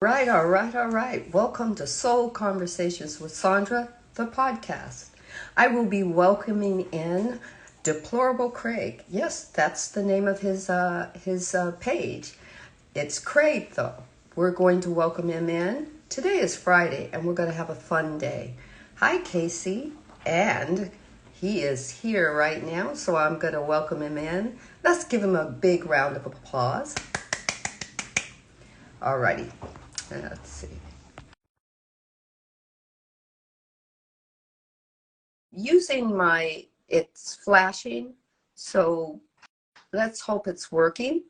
All right. Welcome to Soul Conversations with Sandra the Podcast. I will be welcoming in Deplorable Craig. Yes, that's the name of his page. It's Craig, though. We're going to welcome him in. Today is Friday, and we're going to have a fun day. Hi, Casey. And he is here right now, so I'm going to welcome him in. Let's give him a big round of applause. Alrighty. Let's see. It's flashing, so let's hope it's working.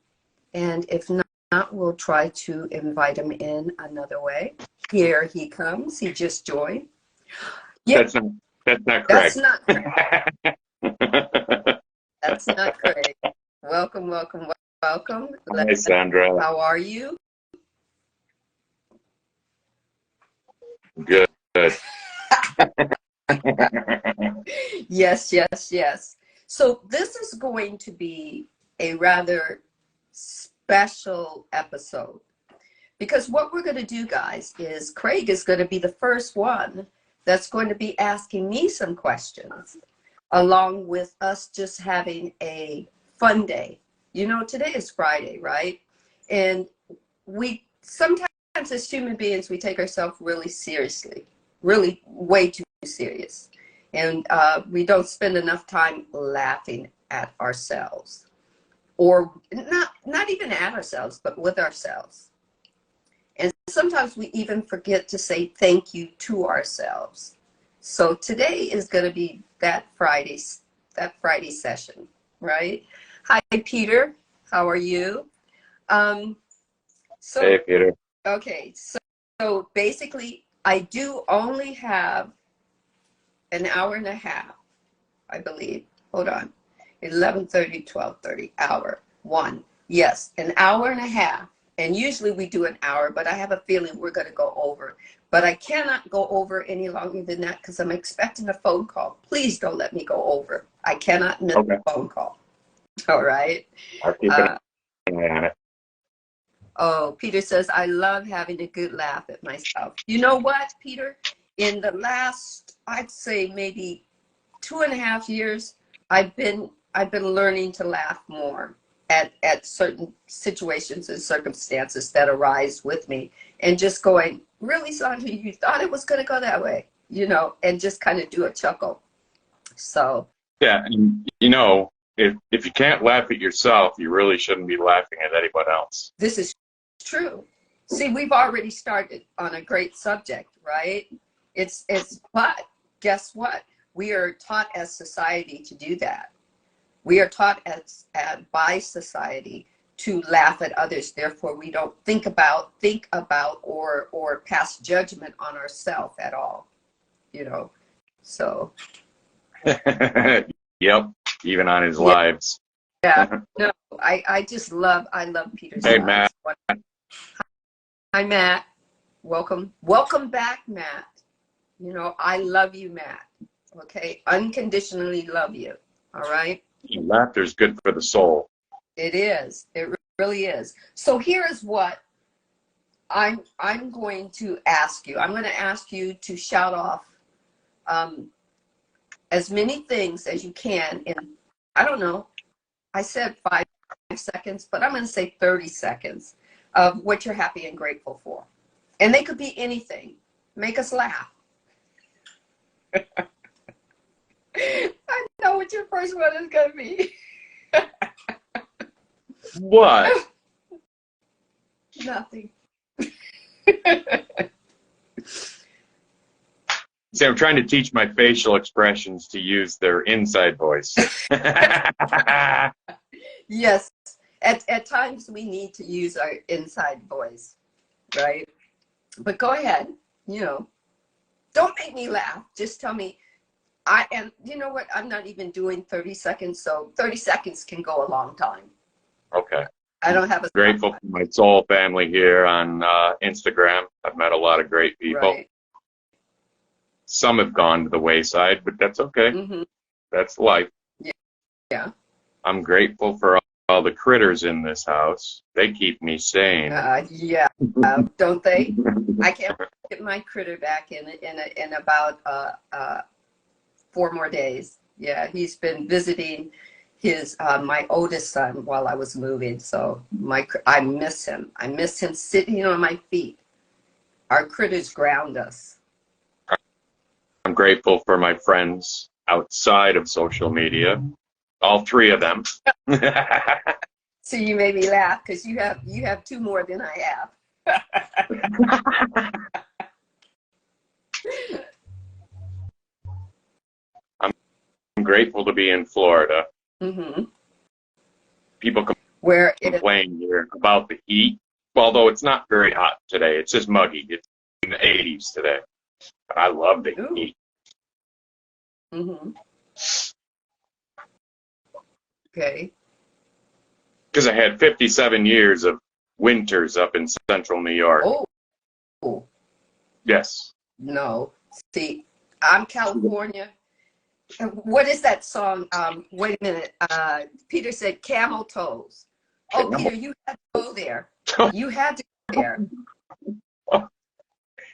And if not, we'll try to invite him in another way. Here he comes. He just joined. Yeah, that's not Craig. That's not Craig. That's not Craig. Welcome. Hi, Sandra. How are you? Good. Yes. So this is going to be a rather special episode because what we're going to do, guys, is Craig is going to be the first one that's going to be asking me some questions along with us just having a fun day. You know, today is Friday, right? And we sometimes as human beings, we take ourselves really seriously, really way too serious. And we don't spend enough time laughing at ourselves, or not even at ourselves, but with ourselves. And sometimes we even forget to say thank you to ourselves. So today is going to be that Friday session, right? Hi, Peter. How are you? Hey, Peter. Okay, so basically, I do only have an hour and a half, I believe. Hold on. 11:30, 12:30, hour, 1. Yes, an hour and a half. And usually we do an hour, but I have a feeling we're going to go over. But I cannot go over any longer than that because I'm expecting a phone call. Please don't let me go over. I cannot miss a phone call. All right? I'll keep an eye on it. Oh, Peter says, I love having a good laugh at myself. You know what, Peter? In the last, I'd say maybe 2.5 years, I've been learning to laugh more at certain situations and circumstances that arise with me. And just going, really, Sandra, you thought it was going to go that way? You know, and just kind of do a chuckle. So. Yeah, and you know, if you can't laugh at yourself, you really shouldn't be laughing at anyone else. This is true. See, we've already started on a great subject, right? But guess what? We are taught as society to do that. We are taught by society to laugh at others. Therefore, we don't think about or pass judgment on ourselves at all. You know, so. Yep, even on his lives. Yeah. No, I love Peter's. Hey, Matt. Hi, Matt. Welcome back, Matt. You know, I love you, Matt. Okay, unconditionally love you. All right. Laughter's good for the soul. It is. It really is. So here is what I'm going to ask you. I'm going to ask you to shout off as many things as you can in, I don't know, I said 5 seconds, but I'm going to say 30 seconds of what you're happy and grateful for. And they could be anything. Make us laugh. I know what your first one is going to be. What? Nothing. See, I'm trying to teach my facial expressions to use their inside voice. Yes. At times we need to use our inside voice, right? But go ahead, you know, don't make me laugh. Just tell me, you know what? I'm not even doing 30 seconds, so 30 seconds can go a long time. Okay. I don't have a grateful for my soul family here on Instagram. I've met a lot of great people. Right. Some have gone to the wayside, but that's okay. Mm-hmm. That's life. Yeah. I'm grateful for all the critters in this house. They keep me sane. Yeah, don't they? I can't get my critter back in about 4 more days. Yeah, he's been visiting his my oldest son while I was moving. So I miss him. I miss him sitting on my feet. Our critters ground us. I'm grateful for my friends outside of social media. All 3 of them. So you made me laugh because you have 2 more than I have. I'm grateful to be in Florida. Mm-hmm. People Where complain here about the heat, although it's not very hot today. It's just muggy. It's in the 80s today. But I love the heat. Mm-hmm. Okay. Because I had 57 years of winters up in central New York. Oh. Yes. No. See, I'm California. What is that song? Wait a minute. Peter said camel toes. Oh, Peter, you had to go there. You had to go there.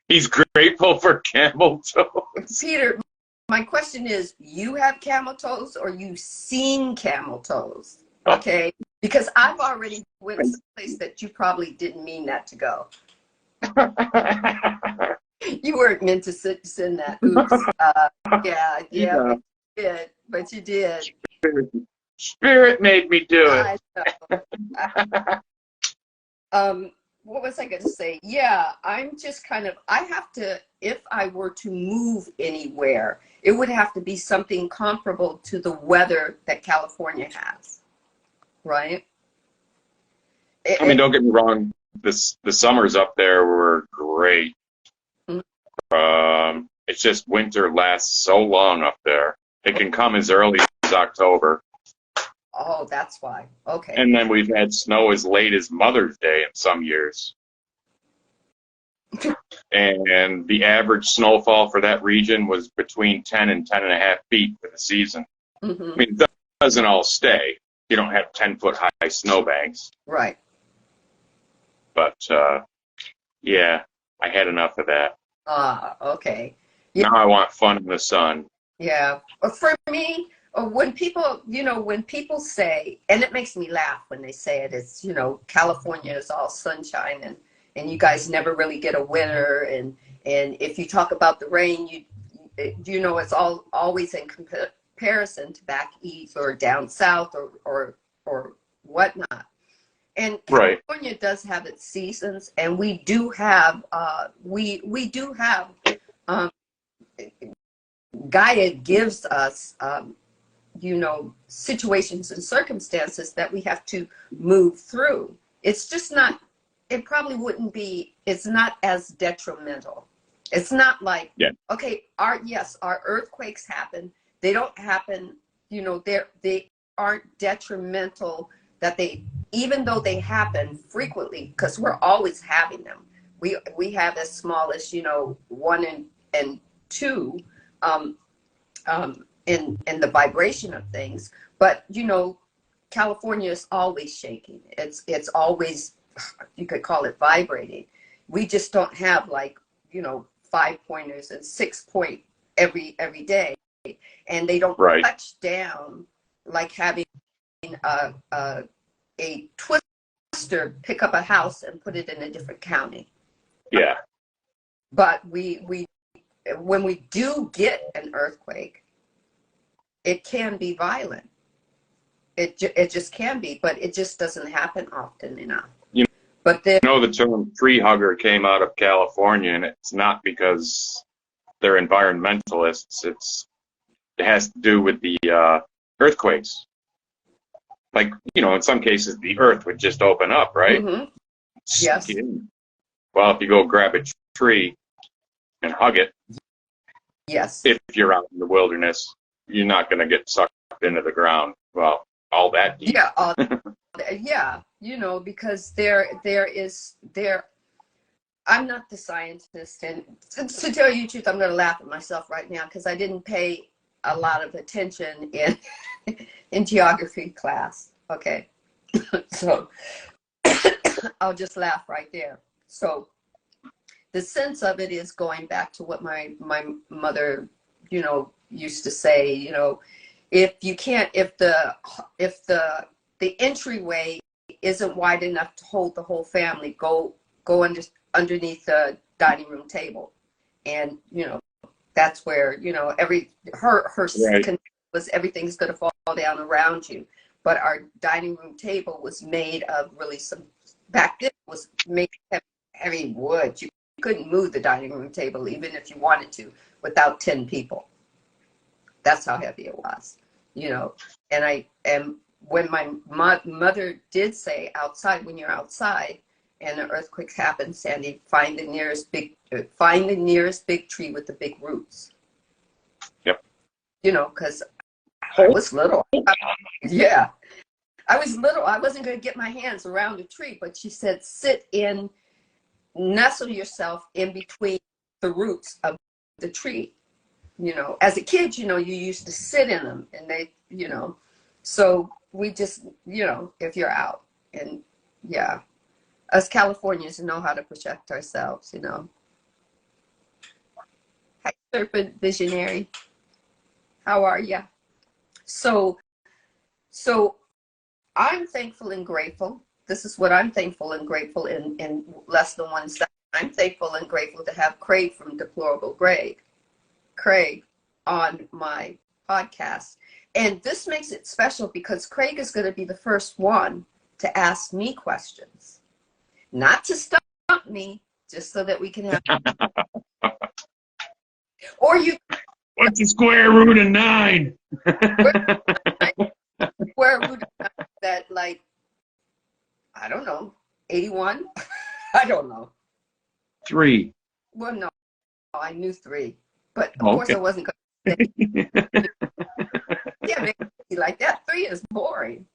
He's grateful for camel toes. Peter, my question is, you have camel toes or you seen camel toes? Okay, because I've already went to a place that you probably didn't mean that to go. You weren't meant to send that. Oops. Yeah, but you did. Spirit made me do it. I know. What was I going to say? Yeah, I'm just I have to, if I were to move anywhere, it would have to be something comparable to the weather that California has, right? I mean, don't get me wrong. The summers up there were great. It's just winter lasts so long up there. It can come as early as October. Oh, that's why. Okay. And then we've had snow as late as Mother's Day in some years. And the average snowfall for that region was between 10 and 10.5 feet for the season. Mm-hmm. I mean, it doesn't all stay. You don't have 10-foot high snowbanks. Right. But, yeah, I had enough of that. Okay. Yeah. Now I want fun in the sun. Yeah. For me, when people say, and it makes me laugh when they say it, it's, California is all sunshine and you guys never really get a winter. And if you talk about the rain, it's always in comparison to back east or down south or whatnot. And California does have its seasons, and we do have Gaia gives us situations and circumstances that we have to move through. It's just not. It probably wouldn't be. It's not as detrimental. It's not like okay, our earthquakes happen. They don't happen. They aren't detrimental. Even though they happen frequently, because we're always having them. We have as small as 1 and 2 in the vibration of things. But California is always shaking. It's always, you could call it vibrating. We just don't have 5-pointers and 6-point every day, and they don't touch down like having a twister pick up a house and put it in a different county. Yeah. But when we do get an earthquake, it can be violent. It just can be, but it just doesn't happen often enough. But then, the term tree hugger came out of California, and it's not because they're environmentalists. It has to do with the earthquakes. Like, in some cases, the earth would just open up, right? Mm-hmm. Yes. Well, if you go grab a tree and hug it, yes. If you're out in the wilderness, you're not going to get sucked into the ground. Well, all that deep. Yeah, yeah, because I'm not the scientist, and to tell you the truth, I'm going to laugh at myself right now because I didn't pay a lot of attention in geography class. Okay, So I'll just laugh right there. So the sense of it is going back to what my mother, used to say, if the entryway isn't wide enough to hold the whole family, go underneath the dining room table. And, that's where, her Right. was everything's going to fall down around you. But our dining room table was made of really back then it was made of heavy wood. You couldn't move the dining room table even if you wanted to without 10 people. That's how heavy it was, and when my mother did say outside, when you're outside and an earthquake happens, Sandy, find the nearest big tree with the big roots. Yep. Because I was little. Yeah. I was little. I wasn't going to get my hands around a tree, but she said, nestle yourself in between the roots of the tree. As a kid, you used to sit in them, and they, so we just, if you're out, and yeah, us Californians know how to protect ourselves, Hi, Serpent Visionary. How are ya? So I'm thankful and grateful. This is what I'm thankful and grateful in less than 1 second. I'm thankful and grateful to have Craig from Deplorable Craig on my podcast. And this makes it special because Craig is going to be the first one to ask me questions. Not to stump me, just so that we can have... Or you... What's the square root of 9? Square root of that, like, I don't know, 81? I don't know. 3. Well, no, I knew 3. But of course I wasn't going to say. Yeah, maybe like that. 3 is boring.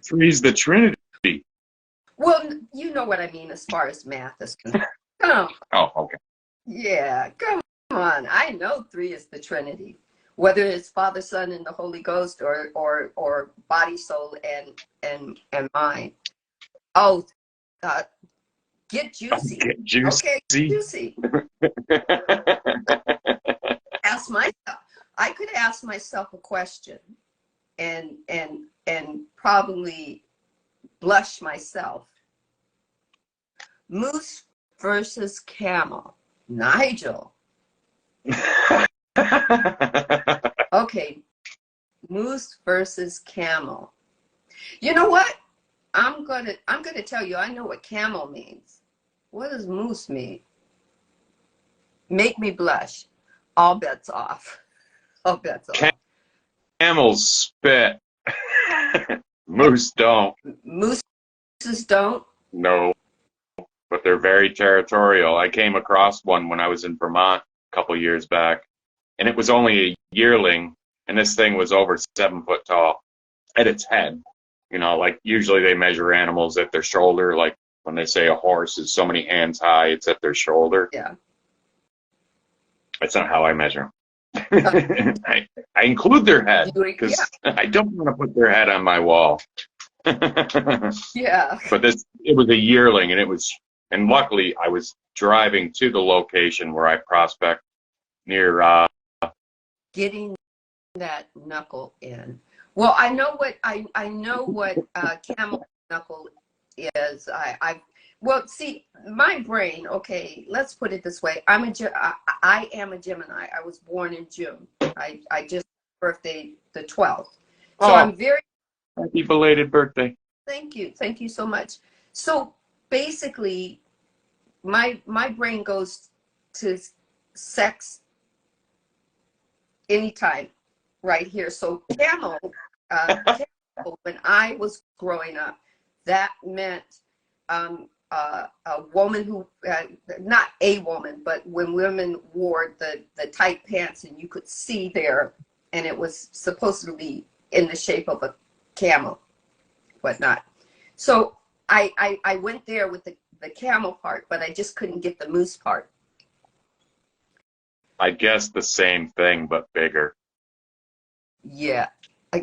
3 is the Trinity. Well, you know what I mean as far as math is concerned. Come on. Oh, okay. Yeah, come on. I know 3 is the Trinity. Whether it's Father, Son, and the Holy Ghost, or body, soul, and mind. Oh, get juicy. Get juicy. Okay, juicy. Ask myself. I could ask myself a question, and probably blush myself. Moose versus camel. Nigel. Okay, moose versus camel. You know what? I'm gonna tell you. I know what camel means. What does moose mean? Make me blush. All bets off. All bets off. Camels spit. Moose don't. Mooses don't? No, but they're very territorial. I came across one when I was in Vermont a couple years back, and it was only a yearling, and this thing was over 7 foot tall at its head. Like usually they measure animals at their shoulder, like when they say a horse is so many hands high, it's at their shoulder. Yeah. That's not how I measure them. I include their head because I don't want to put their head on my wall. Yeah. But it was a yearling, and luckily I was driving to the location where I prospect near getting that knuckle in. Well, I know what camel knuckle is. Well, see, my brain. Okay, let's put it this way. I am a Gemini. I was born in June. I just birthday the 12th. So I'm very happy belated birthday. Thank you so much. So basically, my brain goes to sex anytime right here. So camel, when I was growing up, that meant a woman who, not a woman, but when women wore the tight pants and you could see there, and it was supposed to be in the shape of a camel, whatnot. So I went there with the camel part, but I just couldn't get the moose part. I guess the same thing, but bigger. Yeah.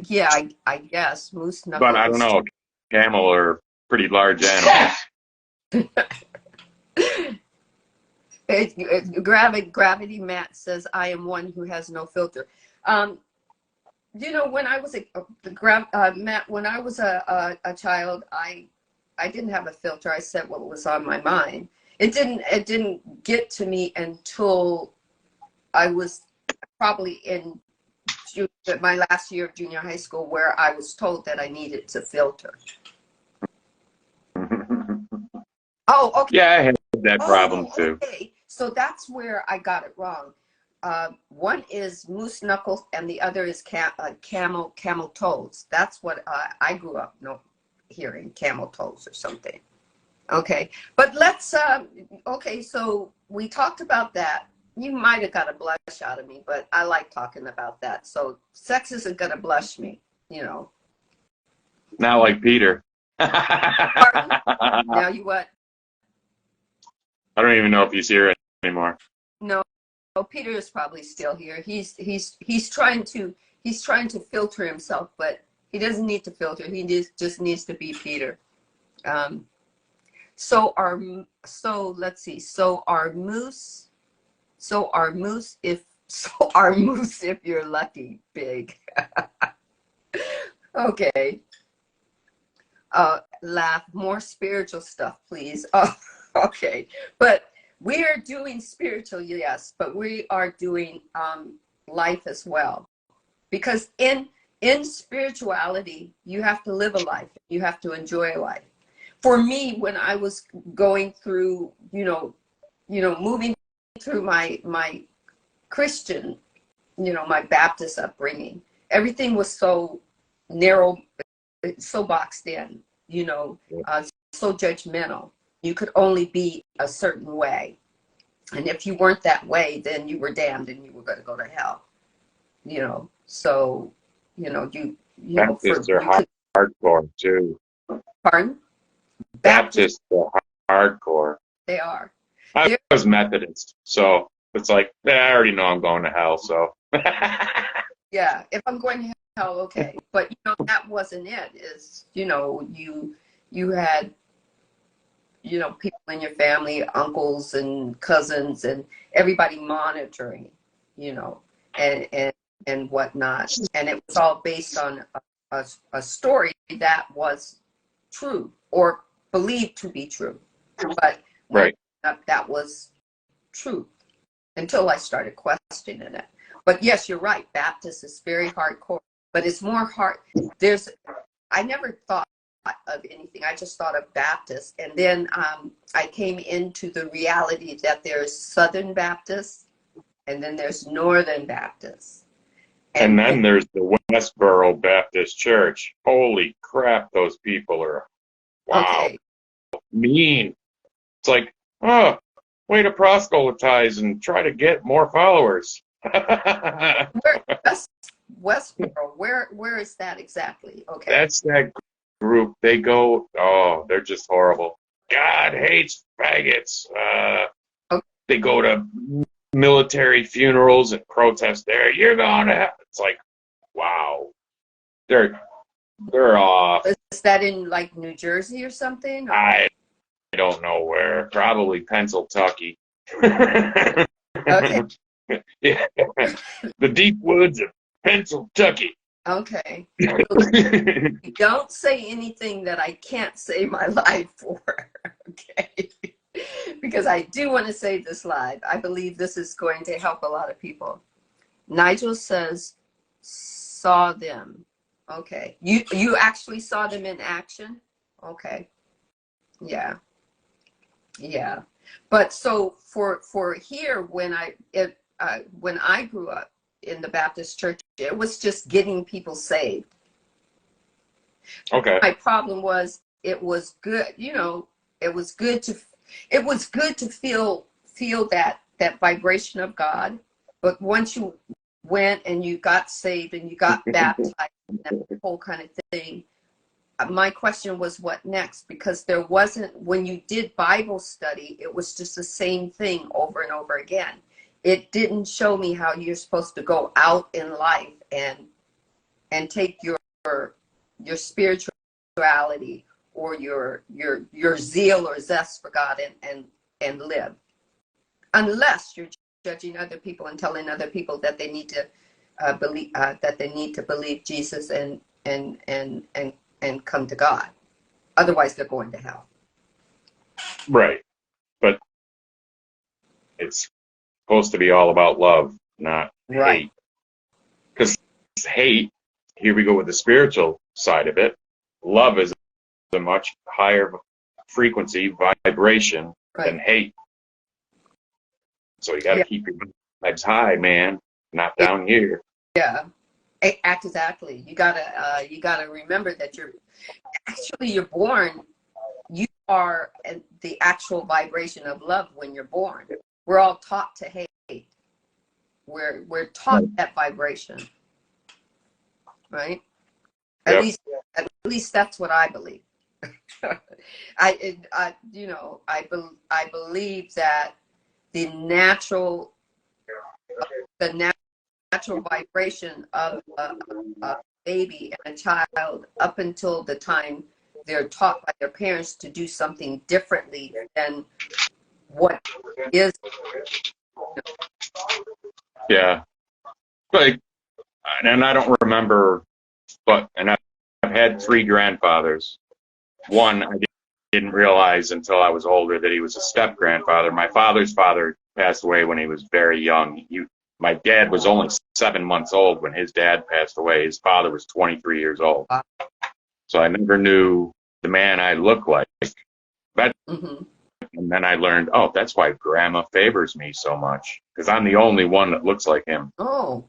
Yeah, I guess moose But I don't knuckles. know. Camel are pretty large animals. Gravity Matt says, I am one who has no filter. When I was Matt, when I was a child, I didn't have a filter. I said what was on my mind. It didn't get to me until I was probably in my last year of junior high school, where I was told that I needed to filter. Oh, okay. Yeah, I had that problem Oh, too. okay. So that's where I got it wrong. One is moose knuckles, and the other is camel toes. That's what I grew up hearing, camel toes or something. Okay, but let's. Okay, so we talked about that. You might have got a blush out of me, but I like talking about that. So sex isn't gonna blush me, you know. Not like Peter. Pardon? I Now you what? don't even know if he's here anymore. No, Peter is probably still here. He's trying to filter himself, but he doesn't need to filter. He just needs to be Peter. So let's see. Our moose if you're lucky, big. Okay. Laugh, more spiritual stuff, please. Oh, okay. But we are doing spiritual, yes, but we are doing life as well. Because in spirituality, you have to live a life. You have to enjoy life. For me, when I was going through, moving through my Christian, my Baptist upbringing, everything was so narrow, so boxed in, so judgmental. You could only be a certain way. And if you weren't that way, then you were damned and you were going to go to hell. So, Baptists are hardcore too. Pardon? Baptists are hardcore. They are. I was Methodist, so it's like, I already know I'm going to hell, so. Yeah, if I'm going to hell, okay. But that wasn't it. You had people in your family, uncles and cousins, and everybody monitoring, and whatnot. And it was all based on a story that was true or believed to be true. But right. That was truth until I started questioning it. But yes, you're right. Baptist is very hardcore, but it's more hard. I never thought of anything. I just thought of Baptist. And then I came into the reality that there's Southern Baptist and then there's Northern Baptist. And then there's the Westboro Baptist Church. Holy crap, those people are, wow, okay. Mean. It's like, oh, way to proselytize and try to get more followers. Westboro, where is that exactly? Okay. That's that group. They go, oh, they're just horrible. God hates faggots. Okay. They go to military funerals and protest there. You're going to have. It's like, wow. They're off. Is that in like New Jersey or something? Or? I don't know where. Probably Pennsylvania. Okay. Yeah. The deep woods of Pennsylvania. Okay. Don't say anything that I can't save my life for. Okay. Because I do want to save this live. I believe this is going to help a lot of people. Nigel says, saw them. Okay. You actually saw them in action? Okay. Yeah. Yeah. But so for here, when I grew up in the Baptist church, it was just getting people saved. Okay. My problem was it was good, it was good to feel that vibration of God. But once you went and you got saved and you got baptized and that whole kind of thing, my question was what next? Because there wasn't, when you did Bible study, it was just the same thing over and over again. It didn't show me how you're supposed to go out in life and and take your spirituality or your zeal or zest for God and live, unless you're judging other people and telling other people that they need to believe Jesus and come to God. Otherwise, they're going to hell. Right. But it's supposed to be all about love, not hate. Because hate, here we go with the spiritual side of it. Love is a much higher frequency, vibration than hate. So you got to keep your vibes high, man, not down here. Yeah, exactly. You gotta remember that you're born. You are the actual vibration of love when you're born. We're all taught to hate. We're taught that vibration, right? At least that's what I believe. I believe that the natural vibration of a baby and a child up until the time they're taught by their parents to do something differently than what is. Yeah. Like, and I don't remember, and I've had 3 grandfathers. One, I didn't realize until I was older that he was a step-grandfather. My father's father passed away when he was very young. My dad was only 7 months old when his dad passed away. His father was 23 years old. So I never knew the man I looked like. But, And then I learned, oh, that's why Grandma favors me so much, because I'm the only one that looks like him. Oh,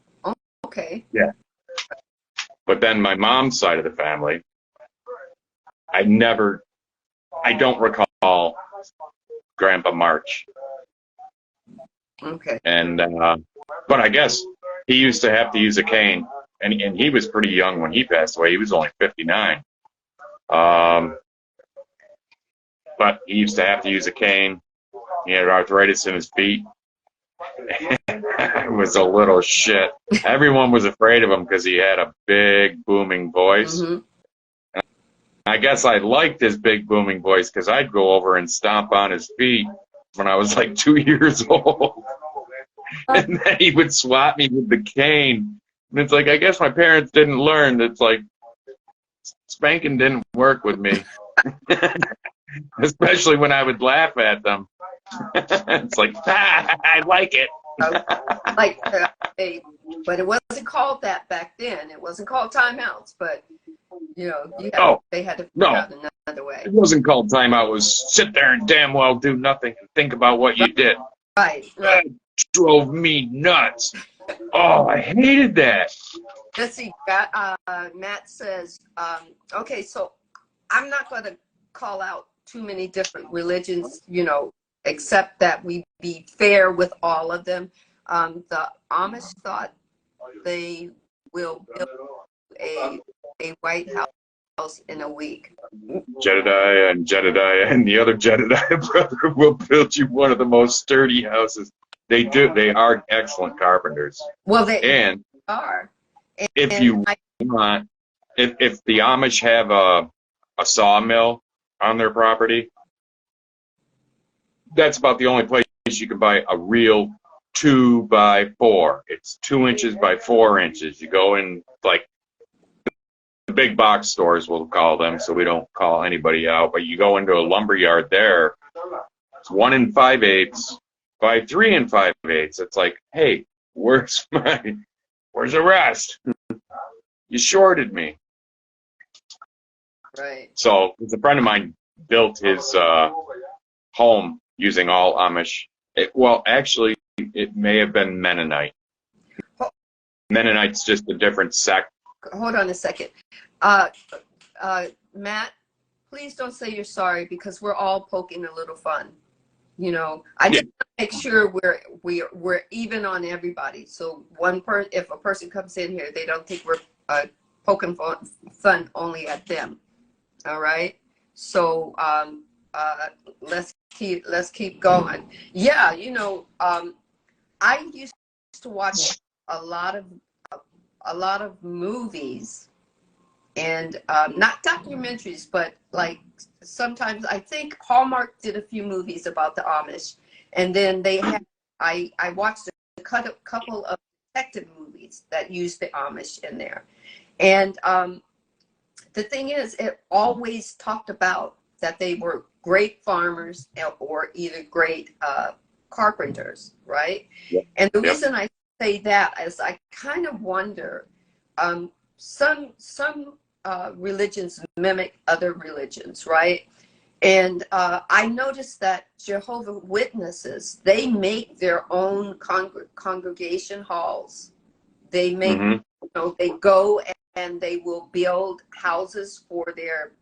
okay. Yeah. But then my mom's side of the family, I don't recall Grandpa March. Okay. And, but I guess he used to have to use a cane, and he was pretty young when he passed away. He was only 59. But he used to have to use a cane. He had arthritis in his feet. It was a little shit. Everyone was afraid of him because he had a big, booming voice. I guess I liked his big, booming voice because I'd go over and stomp on his feet when I was like 2 years old. And then he would swat me with the cane. And it's like, I guess my parents didn't learn that, it's like, spanking didn't work with me. Especially when I would laugh at them. It's like, I like it. But it wasn't called that back then. It wasn't called timeouts, but they had to figure out another way. It wasn't called timeout. It was sit there and damn well do nothing and think about what you did. Right. That drove me nuts. Oh, I hated that. Let's see. Matt says, okay, so I'm not going to call out too many different religions, except that we be fair with all of them. The Amish thought they will build a White House in a week. Jedediah and the other Jedediah brother will build you one of the most sturdy houses. They do. They are excellent carpenters. Well, they are. If you want, if the Amish have a sawmill on their property, that's about the only place you can buy a real 2x4. It's 2 inches by 4 inches. You go in like the big box stores, we'll call them, so we don't call anybody out. But you go into a lumber yard there. It's 1 5/8 by 3 5/8. It's like, hey, where's the rest? You shorted me. Right. So a friend of mine built his home using all Amish. Actually, it may have been Mennonite. Mennonite's just a different sect. Hold on a second. Matt, please don't say you're sorry, because we're all poking a little fun. I just want to make sure we're even on everybody. So if a person comes in here, they don't think we're poking fun only at them. All right. So let's keep going. Yeah, I used to watch a lot a lot of movies and not documentaries, but like sometimes I think Hallmark did a few movies about the Amish, and then they had I watched a couple of detective movies that used the Amish in there, and the thing is, it always talked about that they were great farmers or either great carpenters, right? Yep. And the Yep. reason I say that is I kind of wonder, some religions mimic other religions, right? And I noticed that Jehovah's Witnesses, they make their own congregation halls. They make, Mhm. you know, they go and they will build houses for their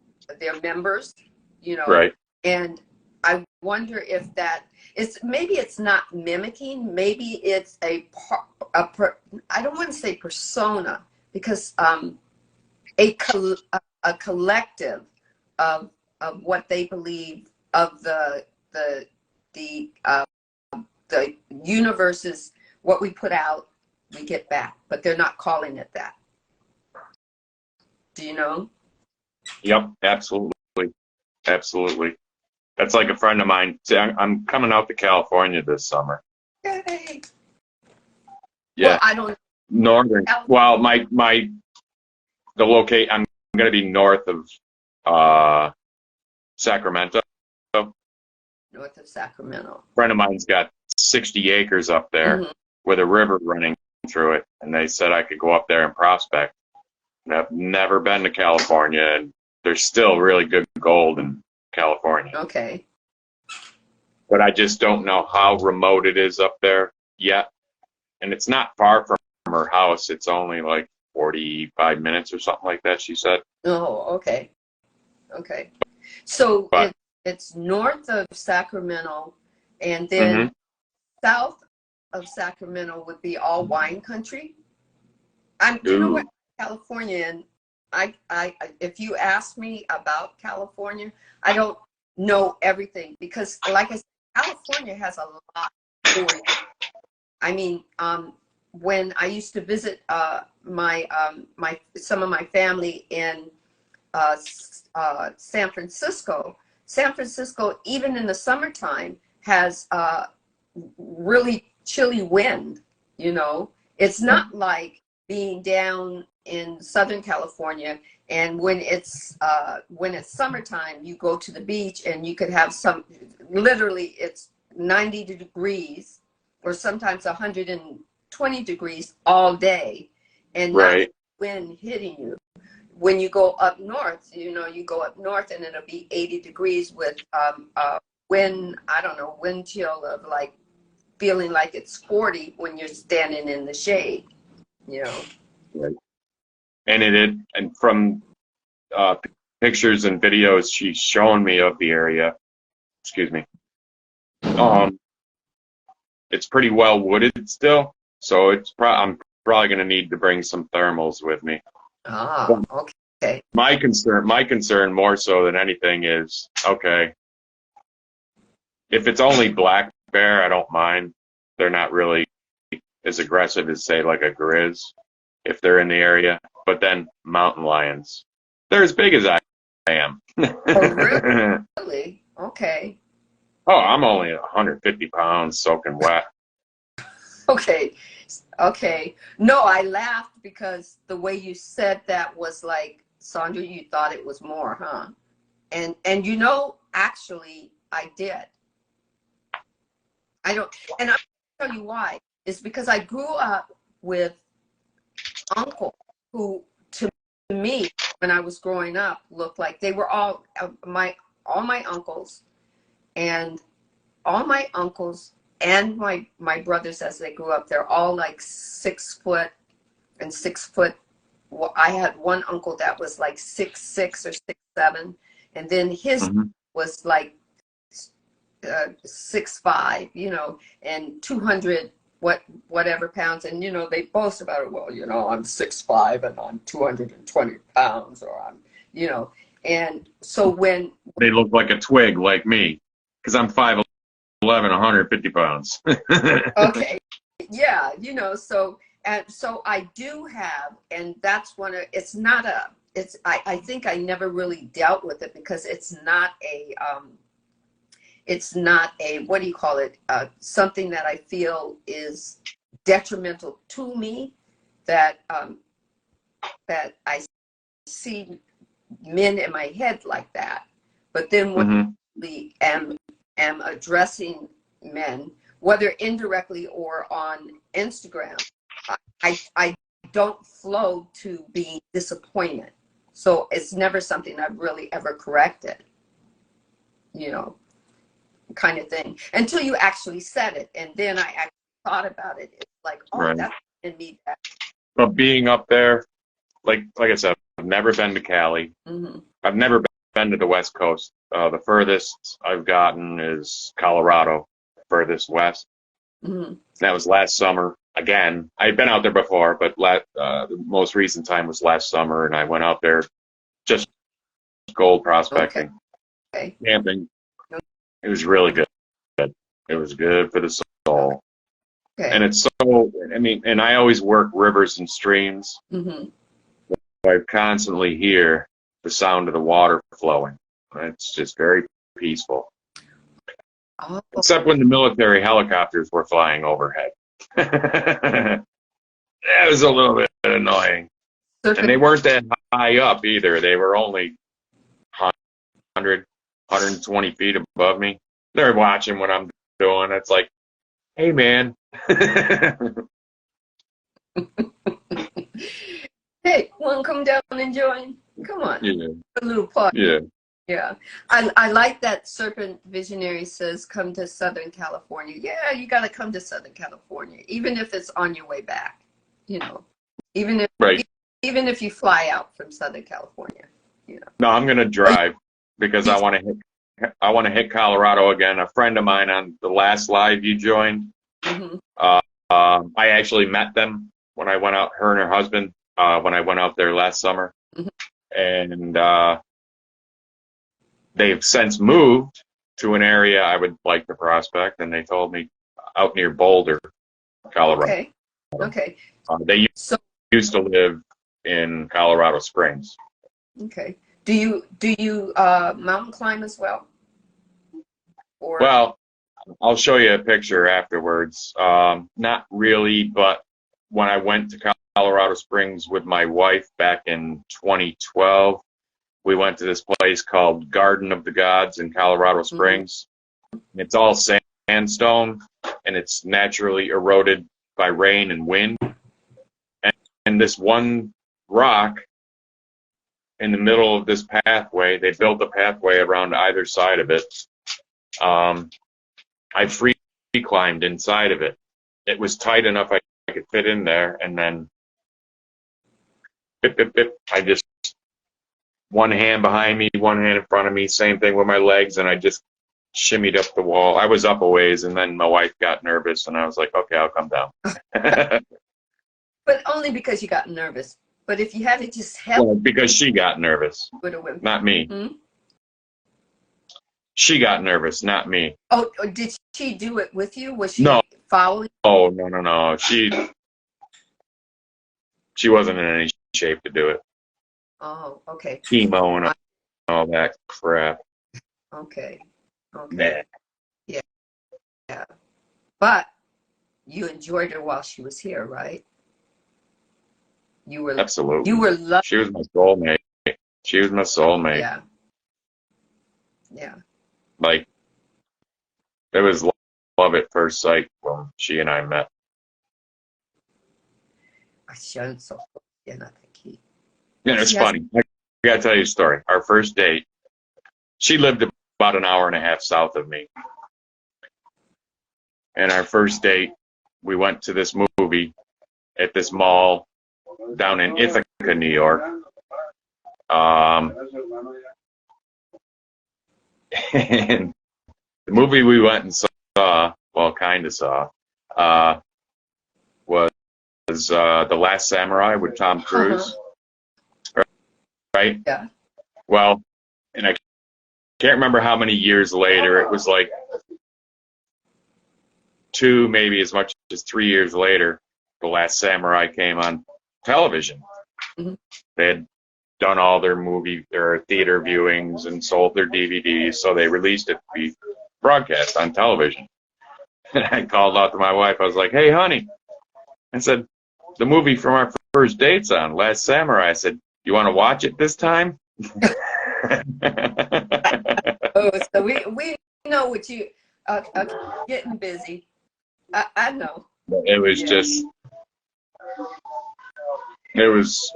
members, you know. Right. And I wonder if that is, maybe it's not mimicking, maybe it's I don't want to say persona, because a collective of what they believe of the universe is what we put out, we get back, but they're not calling it that. Do you know? Yep. Absolutely. Absolutely. That's like a friend of mine. See, I'm coming out to California this summer. Yay. Yeah. Well, I don't. Northern. Well, the locate. I'm going to be north of Sacramento. North of Sacramento. A friend of mine's got 60 acres up there Mm-hmm. with a river running through it, and they said I could go up there and prospect. And I've never been to California, and there's still really good gold in California. Okay. But I just don't know how remote it is up there yet. And it's not far from her house. It's only like 45 minutes or something like that, she said. Oh, okay. Okay. So But it's north of Sacramento, and then Mhm. south of Sacramento would be all wine country. You know what, California, and I, if you ask me about California, I don't know everything, because, like I said, California has a lot for you. I mean, when I used to visit some of my family in San Francisco, even in the summertime, has really chilly wind. You know, it's not like being down in Southern California, and when it's summertime, you go to the beach and you could have literally it's 90 degrees or sometimes 120 degrees all day, and Right. not wind hitting you. When you go up north, you go up north and it'll be 80 degrees with wind chill of like feeling like it's 40 when you're standing in the shade, you know. Right. And from pictures and videos she's shown me of the area, excuse me, it's pretty well wooded still, so I'm probably going to need to bring some thermals with me. Ah, okay. My concern more so than anything is, okay, if it's only black bear, I don't mind. They're not really as aggressive as, say, like a grizz if they're in the area. But then mountain lions, they're as big as I am. Oh, really? Okay. Oh, I'm only 150 pounds soaking wet. Okay. Okay. No, I laughed because the way you said that was like, Sandra, you thought it was more, huh? And actually I did. And I'll tell you why. It's because I grew up with uncles who, to me, when I was growing up, looked like they were all my uncles, and my brothers as they grew up, they're all like 6 foot and 6 foot. Well, I had one uncle that was like 6'6" or 6'7", and then his was like 6'5", and 200 whatever pounds, and they boast about it. Well, I'm 6'5" and I'm 220 pounds, or I'm, and so when they look like a twig like me, because I'm 5'11", 150 pounds. Okay, yeah, so And so I do have, and that's one of, it's not a, it's, I think I never really dealt with it because it's not a, what do you call it? Something that I feel is detrimental to me, that, that I see men in my head like that. But then when I am addressing men, whether indirectly or on Instagram, I don't flow to being disappointed. So it's never something I've really ever corrected, you know, kind of thing, until you actually said it. And then I actually thought about it. It's like, oh, Right. that's in me. But being up there, like I said, I've never been to Cali. I've never been to the West Coast. The furthest I've gotten is Colorado, furthest west. That was last summer. Again, I'd been out there before, but the most recent time was last summer, and I went out there just gold prospecting, camping. It was really good. It was good for the soul. And it's so, I mean, and I always work rivers and streams. I constantly hear the sound of the water flowing. It's just very peaceful. Except when the military helicopters were flying overhead. That was a little bit annoying. And they weren't that high up either. They were only 100, 120 feet above me. They're watching what I'm doing. It's like, hey, man. Hey, want to come down and join? Come on. Yeah. A little party. Yeah. Yeah. I like that Serpent Visionary says, come to Southern California. Yeah, you got to come to Southern California, even if it's on your way back, you know, even if you fly out from Southern California, you know. No, I'm going to drive because I want to hit Colorado again. A friend of mine on the last live you joined, I actually met them when I went out, her and her husband, when I went out there last summer. And they've since moved to an area I would like to prospect, and they told me out near Boulder, Colorado. Okay. They used to live in Colorado Springs. Okay. Do you mountain climb as well? Or? Well, I'll show you a picture afterwards. Not really, but when I went to Colorado Springs with my wife back in 2012, we went to this place called Garden of the Gods in Colorado Springs. It's all sandstone, and it's naturally eroded by rain and wind. And this one rock in the middle of this pathway, they built a pathway around either side of it. I free climbed inside of it. It was tight enough I could fit in there, and then I just, one hand behind me, one hand in front of me, same thing with my legs, and I just shimmied up the wall. I was up a ways, and then my wife got nervous, and I was like, okay, I'll come down. But only because you got nervous. But if you had to just help... Well, because she got nervous, not me. She got nervous, not me. Oh, did she do it with you? Was she following? Oh, no. She wasn't in any shape to do it. Oh, okay. Chemo and all that crap. Okay. Nah. Yeah. But you enjoyed her while she was here, right? You were absolutely. You were lucky. She was my soulmate. She was my soulmate. Yeah. Like, it was love at first sight when she and I met. Yeah, it's funny. I gotta tell you a story. Our first date, she lived about an hour and a half south of me. And our first date, we went to this movie at this mall down in Ithaca, New York. And the movie we went and saw, well, kind of saw, was The Last Samurai with Tom Cruise. Right? Yeah. Well, and I can't remember how many years later. It was like 2, maybe as much as 3 years later. The Last Samurai came on television. Mhm. They had done all their theater viewings and sold their DVDs, so they released it to be broadcast on television. And I called out to my wife. I was like, "Hey, honey," I said, "the movie from our first date's on, Last Samurai." I said, "You want to watch it this time?" Oh, so we know what you getting busy. I know. It was just, it was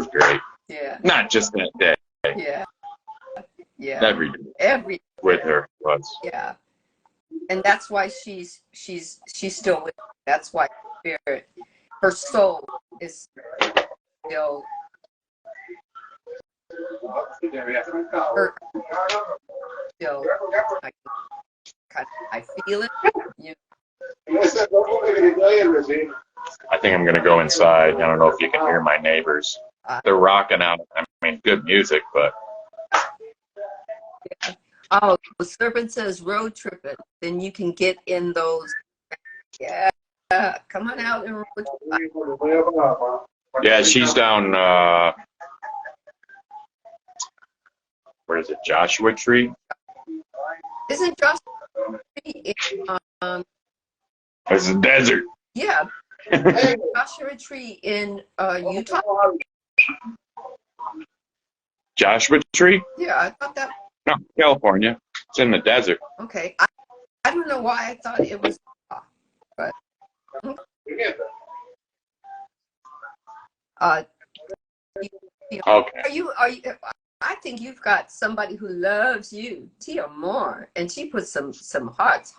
great. Yeah. Not just that day. Yeah. Yeah. Every day Every with her was. Yeah. And that's why she's still with me. That's why her soul is still her, still I feel it. You I think I'm going to go inside. I don't know if you can hear my neighbors. They're rocking out. I mean, good music, but. Yeah. Oh, the serpent says road tripping. Then you can get in those. Yeah. Come on out and road trip. Yeah, she's down, where is it, Joshua Tree? Isn't Joshua Tree in, It's a desert. yeah. Joshua Tree in Utah? Joshua Tree? Yeah, I thought that. No, California. It's in the desert. Okay. I don't know why I thought it was, but. Okay. Are you, I think you've got somebody who loves you, Tia Moore, and she put some hearts.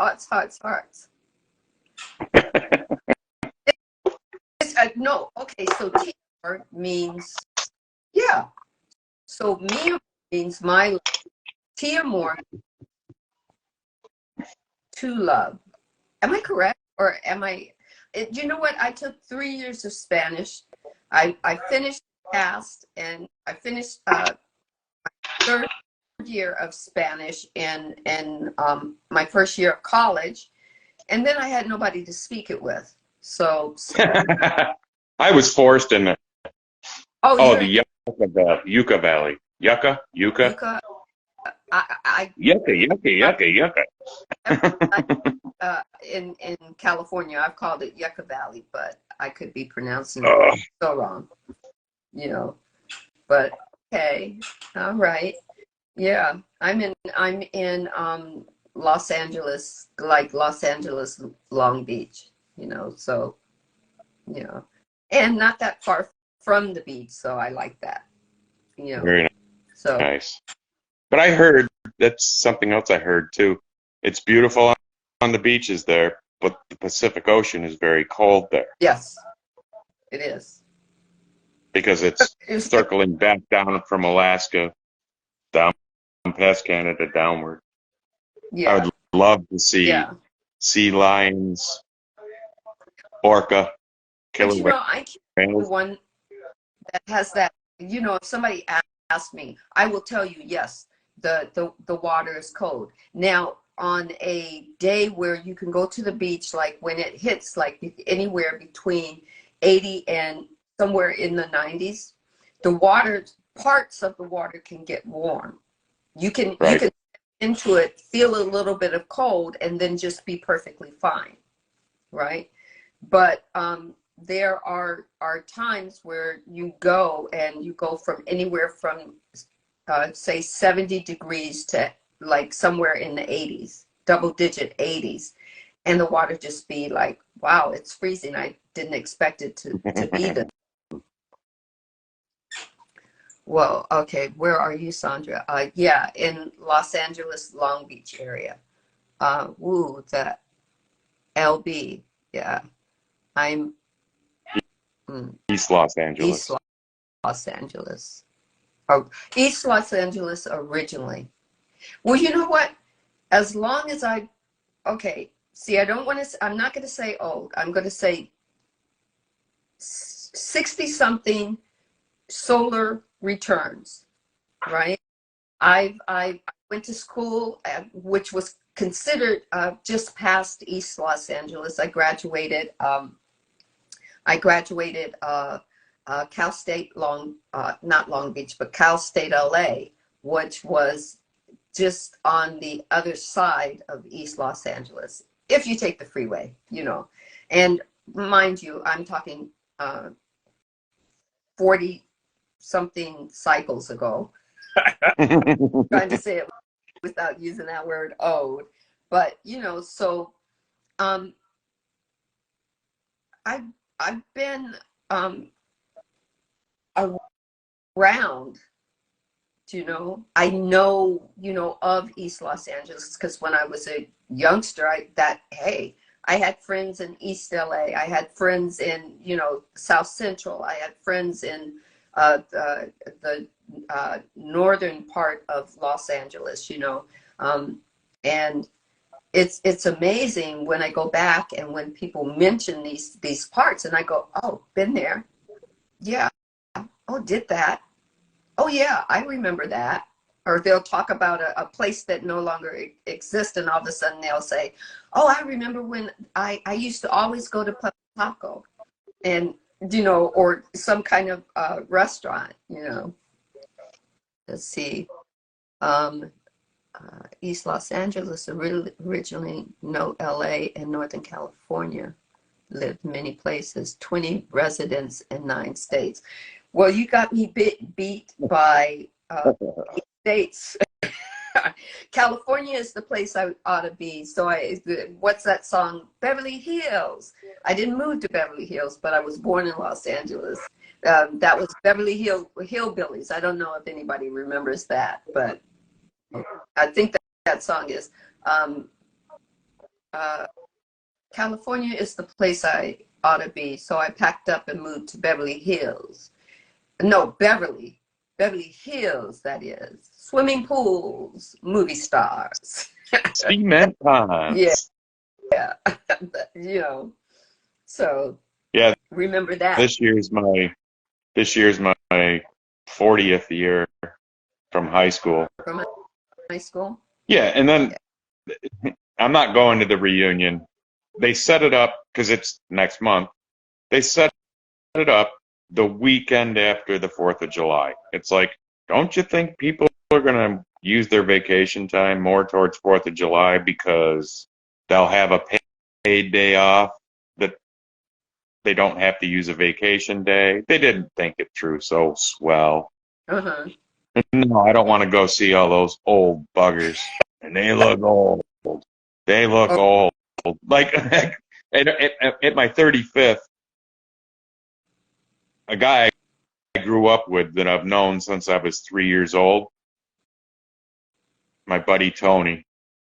No, okay, so Tia Moore means, yeah. So Mia means my love. Tia Moore, to love. Am I correct? Or am I, you know what? I took 3 years of Spanish. I finished cast and I finished my third year of Spanish in my first year of college, and then I had nobody to speak it with. So I was forced in the the Yucca Valley. Yucca. Yucca. Yucca. In California, I've called it Yucca Valley, but I could be pronouncing it so wrong, you know. But okay, all right, yeah. I'm in Los Angeles, like Los Angeles, Long Beach, you know. So, you know, and not that far from the beach, so I like that, you know. Very So nice. But I heard, that's something else I heard too. It's beautiful on the beaches there, but the Pacific Ocean is very cold there. yes, it is. Because it's circling back down from Alaska, down past Canada, downward. Yeah. I would love to see sea lions, orca, killer whales. But you know, I can't be the whales. one that has that. You know, if somebody asks me, I will tell you, yes, the water is cold. Now, on a day where you can go to the beach, like when it hits like anywhere between 80 and somewhere in the 90s, the water, parts of the water can get warm. You can into it, feel a little bit of cold, and then just be perfectly fine, right? But there are times where you go and you go from anywhere from say 70 degrees to like somewhere in the 80s, double-digit 80s, and the water just be like, wow, it's freezing. I didn't expect it to be this. Well, okay, where are you, Sandra? Yeah, in Los Angeles, Long Beach area. Woo, that LB, yeah. I'm East Los Angeles. East Los Angeles. Oh, East Los Angeles originally. Well, you know what? As long as okay, see, I'm not going to say old. I'm going to say 60-something solar returns, right? I went to school, which was considered just past East Los Angeles. I graduated I graduated Cal State not Long Beach, but Cal State LA, which was just on the other side of East Los Angeles, if you take the freeway, you know. And mind you, I'm talking 40 something cycles ago. Trying to say it without using that word old. But, you know, so I've been around, you know. I know, you know, of East Los Angeles because when I was a youngster, I had friends in East LA. I had friends in, you know, South Central. I had friends in the northern part of Los Angeles, you know. And it's amazing when I go back and when people mention these parts and I go, oh, been there. Yeah. Oh, did that. Oh, yeah, I remember that. Or they'll talk about a place that no longer exists, and all of a sudden they'll say, oh, I remember when I used to always go to Taco, and, you know, or some kind of restaurant, you know. Let's see. East Los Angeles, originally no LA and Northern California, lived many places, 20 residents in 9 states. Well, you got me beat by states. California is the place I ought to be. So what's that song? Beverly Hills. I didn't move to Beverly Hills, but I was born in Los Angeles. That was Beverly Hillbillies. I don't know if anybody remembers that, but I think that song is California is the place I ought to be. So I packed up and moved to Beverly Hills. No, Beverly Hills, that is. Swimming pools, movie stars. Cement ponds. Yeah. You know, so yeah, remember that. This year's my 40th year from high school. From high school? Yeah, and then I'm not going to the reunion. They set it up because it's next month. They set it up the weekend after the 4th of July. It's like, don't you think people are going to use their vacation time more towards 4th of July because they'll have a paid day off that they don't have to use a vacation day? They didn't think it through so swell. Uh-huh. No, I don't want to go see all those old buggers. And they look old. They look old. Like, at my 35th, a guy I grew up with that I've known since I was 3 years old, my buddy Tony,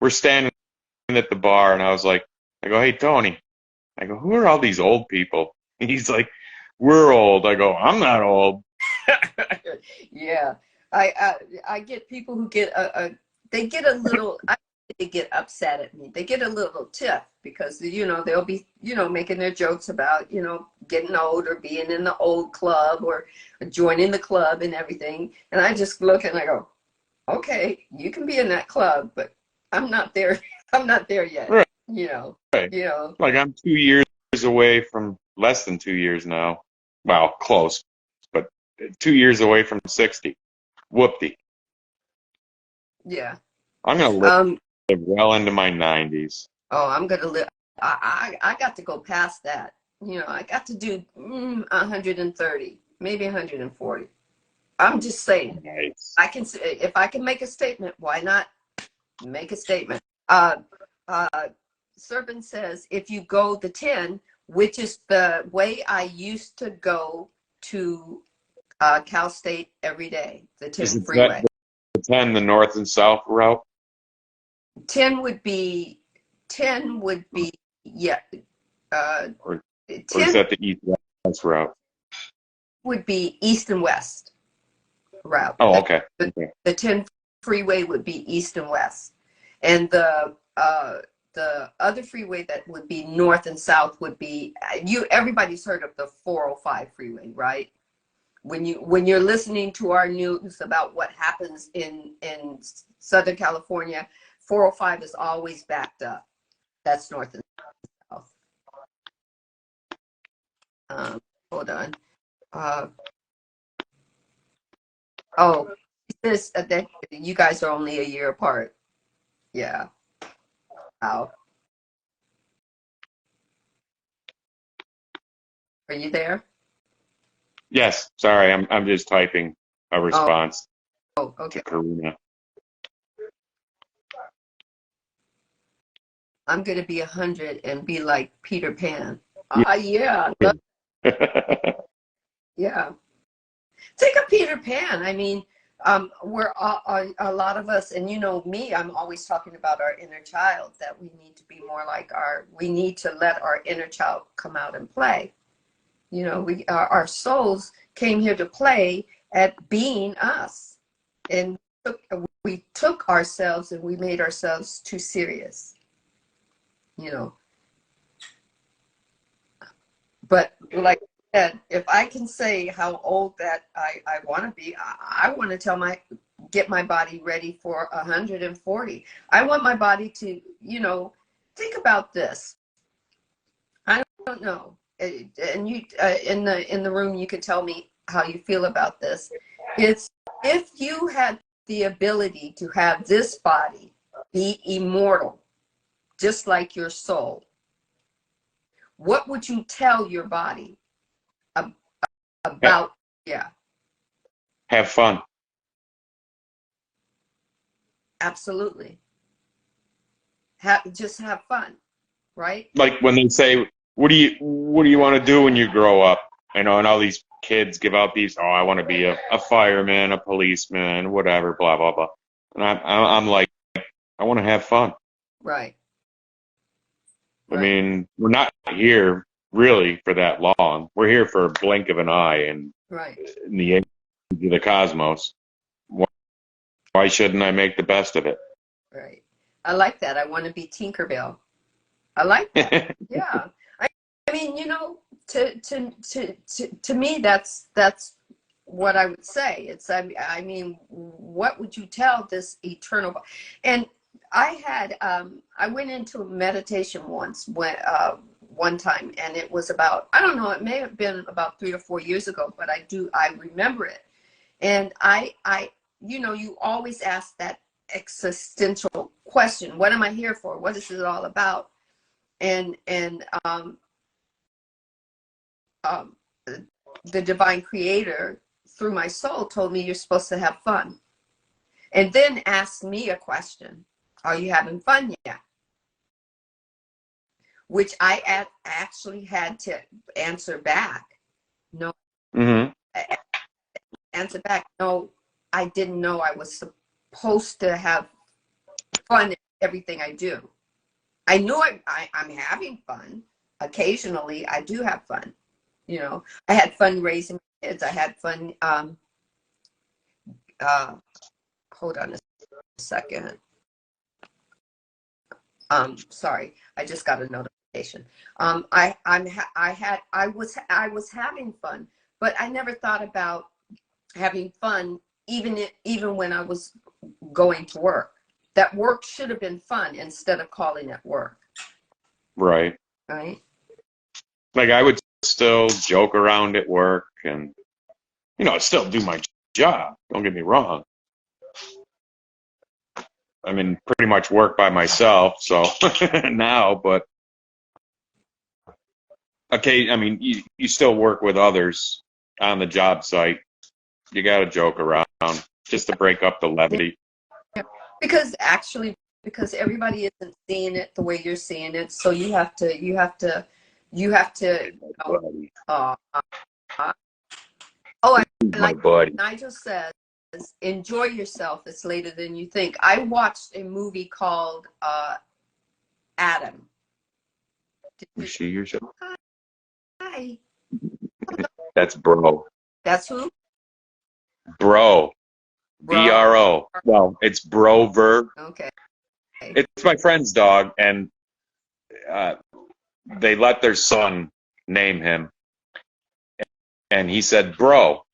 we're standing at the bar, and I go, hey, Tony, I go, who are all these old people? And he's like, we're old. I go, I'm not old. Yeah. I get people who get they get a little, they get upset at me. They get a little tiff because, you know, they'll be, you know, making their jokes about, you know, getting old or being in the old club or joining the club and everything. And I just look and I go, okay, you can be in that club, but I'm not there. I'm not there yet. Right. You know, Right. You know, like I'm 2 years away from, less than 2 years now. Well, close, but 2 years away from 60. Whoopty. Yeah. I'm going to live well into my 90s. Oh, I'm going to live. I got to go past that. You know, I got to do 130, maybe 140. I'm just saying. Nice. I can, if I can make a statement, why not make a statement? Serpent says, if you go the 10, which is the way I used to go to Cal State every day, the 10 freeway. The 10, the north and south route? 10 would be, yeah. Or 10 is that the east-west route? would be east and west route. Oh, okay. The 10 freeway would be east and west. And the other freeway that would be north and south would be, everybody's heard of the 405 freeway, right? When you're listening to our news about what happens in Southern California, 405 is always backed up. That's north and south. hold on. Oh, this that you guys are only a year apart. Yeah. Wow. Are you there? Yes, sorry, I'm just typing a response Oh, okay. to Karina. I'm gonna be 100 and be like Peter Pan. Yeah. Yeah. Think of Peter Pan. I mean, we're a lot of us, and you know me, I'm always talking about our inner child, that we need to be more like we need to let our inner child come out and play. You know, our souls came here to play at being us. And we took ourselves and we made ourselves too serious, you know. But like I said, if I can say how old that I want to be, I want to get my body ready for 140. I want my body to, you know, think about this. I don't know. And you in the room, you could tell me how you feel about this. It's if you had the ability to have this body be immortal, just like your soul, what would you tell your body about? Yeah, Have fun. absolutely. Just have fun, right? Like when they say, what do you want to do when you grow up? You know, and all these kids give out these, oh, I want to be a fireman, a policeman, whatever, blah blah blah. And I'm like, I want to have fun. Right. I mean, we're not here really for that long. We're here for a blink of an eye and Right. in the age of the cosmos. Why shouldn't I make the best of it? Right. I like that. I want to be Tinkerbell. I like that. Yeah. I mean, you know, to me, that's what I would say. It's, I mean, what would you tell this eternal? And I went into meditation once one time, and it was about, I don't know, it may have been about 3 or 4 years ago, but I remember it. And you know, you always ask that existential question: what am I here for? What is it all about? And the divine creator through my soul told me you're supposed to have fun, and then asked me a question: are you having fun yet? Which I actually had to answer back. No. Mm-hmm. Answer back. No, I didn't know I was supposed to have fun in everything I do. I knew I'm having fun. Occasionally, I do have fun. You know, I had fun raising kids. I had fun. Hold on a second. Sorry, I just got a notification. I was having fun, but I never thought about having fun even when I was going to work. That work should have been fun instead of calling it work. Right. Right. Like I would still joke around at work and, you know, still do my job. Don't get me wrong. I mean, pretty much work by myself, so now, but okay, I mean, you still work with others on the job site. You got to joke around just to break up the levity. Yeah. Because everybody isn't seeing it the way you're seeing it, so you have to like Nigel says, enjoy yourself. It's later than you think. I watched a movie called Adam. You see yourself? Hi. That's Bro. That's who? Bro. BRO. Well, it's Brover. Okay. It's my friend's dog, and they let their son name him. And he said, Bro.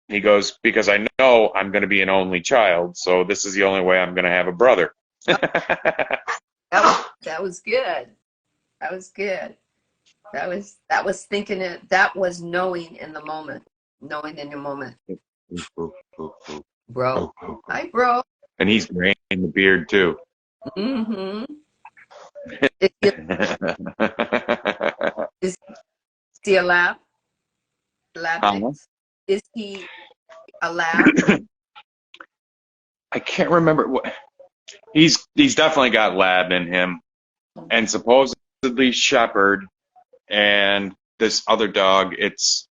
He goes, because I know I'm going to be an only child, so this is the only way I'm going to have a brother. That was good. That was good. That was thinking it. That was knowing in the moment. Knowing in the moment. Bro. Hi, bro. And he's graying the beard too. Mm-hmm. Is he a lab? Lab mix? Is he a lab? I can't remember what. He's definitely got lab in him, and supposedly shepherd, and this other dog.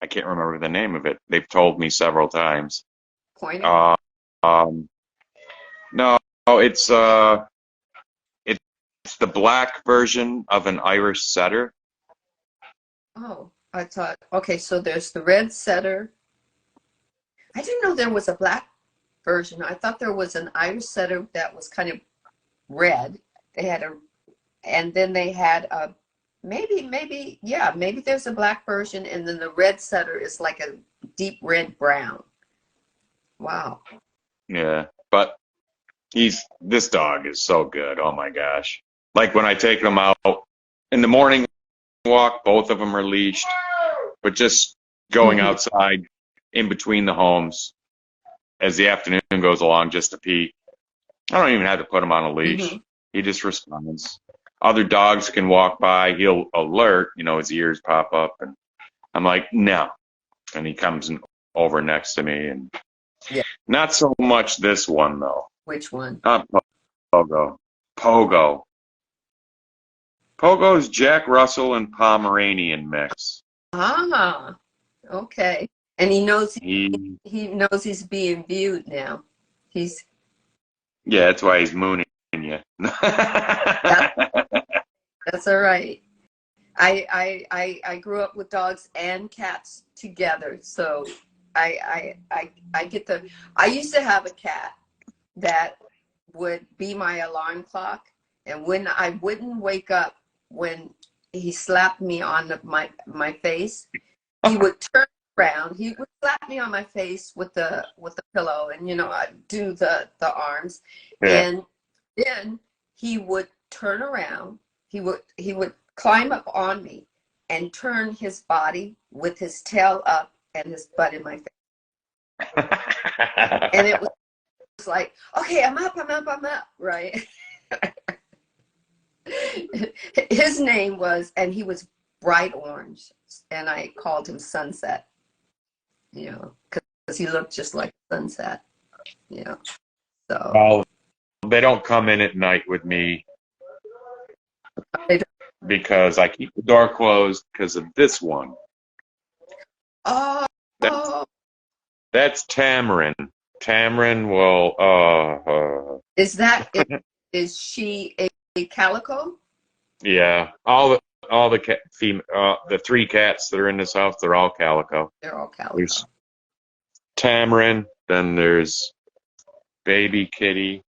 I can't remember the name of it. They've told me several times. Pointer? No, it's the black version of an Irish setter. Oh, I thought. Okay, so there's the red setter. I didn't know there was a black version. I thought there was an Irish setter that was kind of red. And then they had a maybe there's a black version, and then the red setter is like a deep red brown. Wow. Yeah, but this dog is so good. Oh my gosh! Like when I take them out in the morning walk, both of them are leashed, but just going outside in between the homes as the afternoon goes along just to pee. I don't even have to put him on a leash. He just responds. Other dogs can walk by. He'll alert, his ears pop up. And I'm like, no. And he comes over next to me. And not so much this one, though. Which one? Not Pogo. Pogo. Pogo's Jack Russell and Pomeranian mix. Ah, okay. And he knows he knows he's being viewed now. Yeah, that's why he's mooning you. That's all right. I grew up with dogs and cats together, so I get I used to have a cat that would be my alarm clock, and when I wouldn't wake up when he slapped me on my face, he would turn around. He would slap me on my face with the pillow, and I'd do the arms, and then he would turn around. He would climb up on me and turn his body with his tail up and his butt in my face. And it was like, okay, I'm up, right? His name was, and he was bright orange, and I called him Sunset, because he looked just like sunset, so. Well, they don't come in at night with me because I keep the door closed because of this one. Oh. That's Tamarin. Tamarin will. Is she a calico? Yeah, all the three cats that are in this house, they're all calico. They're all calico. There's Tamarin, then there's Baby Kitty.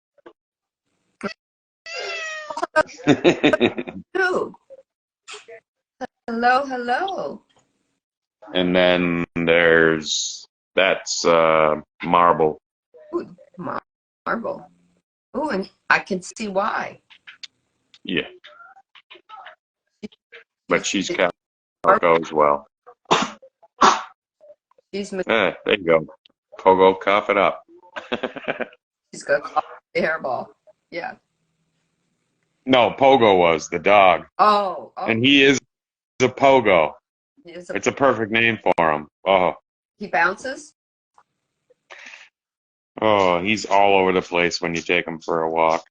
Hello. And then that's Marble. Ooh, Marble. Oh, and I can see why. Yeah. But she's calico as well. There you go. Pogo, cough it up. She's got a hairball. Yeah. No, Pogo was the dog. Oh. And he is a Pogo. It's a perfect name for him. Oh. He bounces? Oh, he's all over the place when you take him for a walk.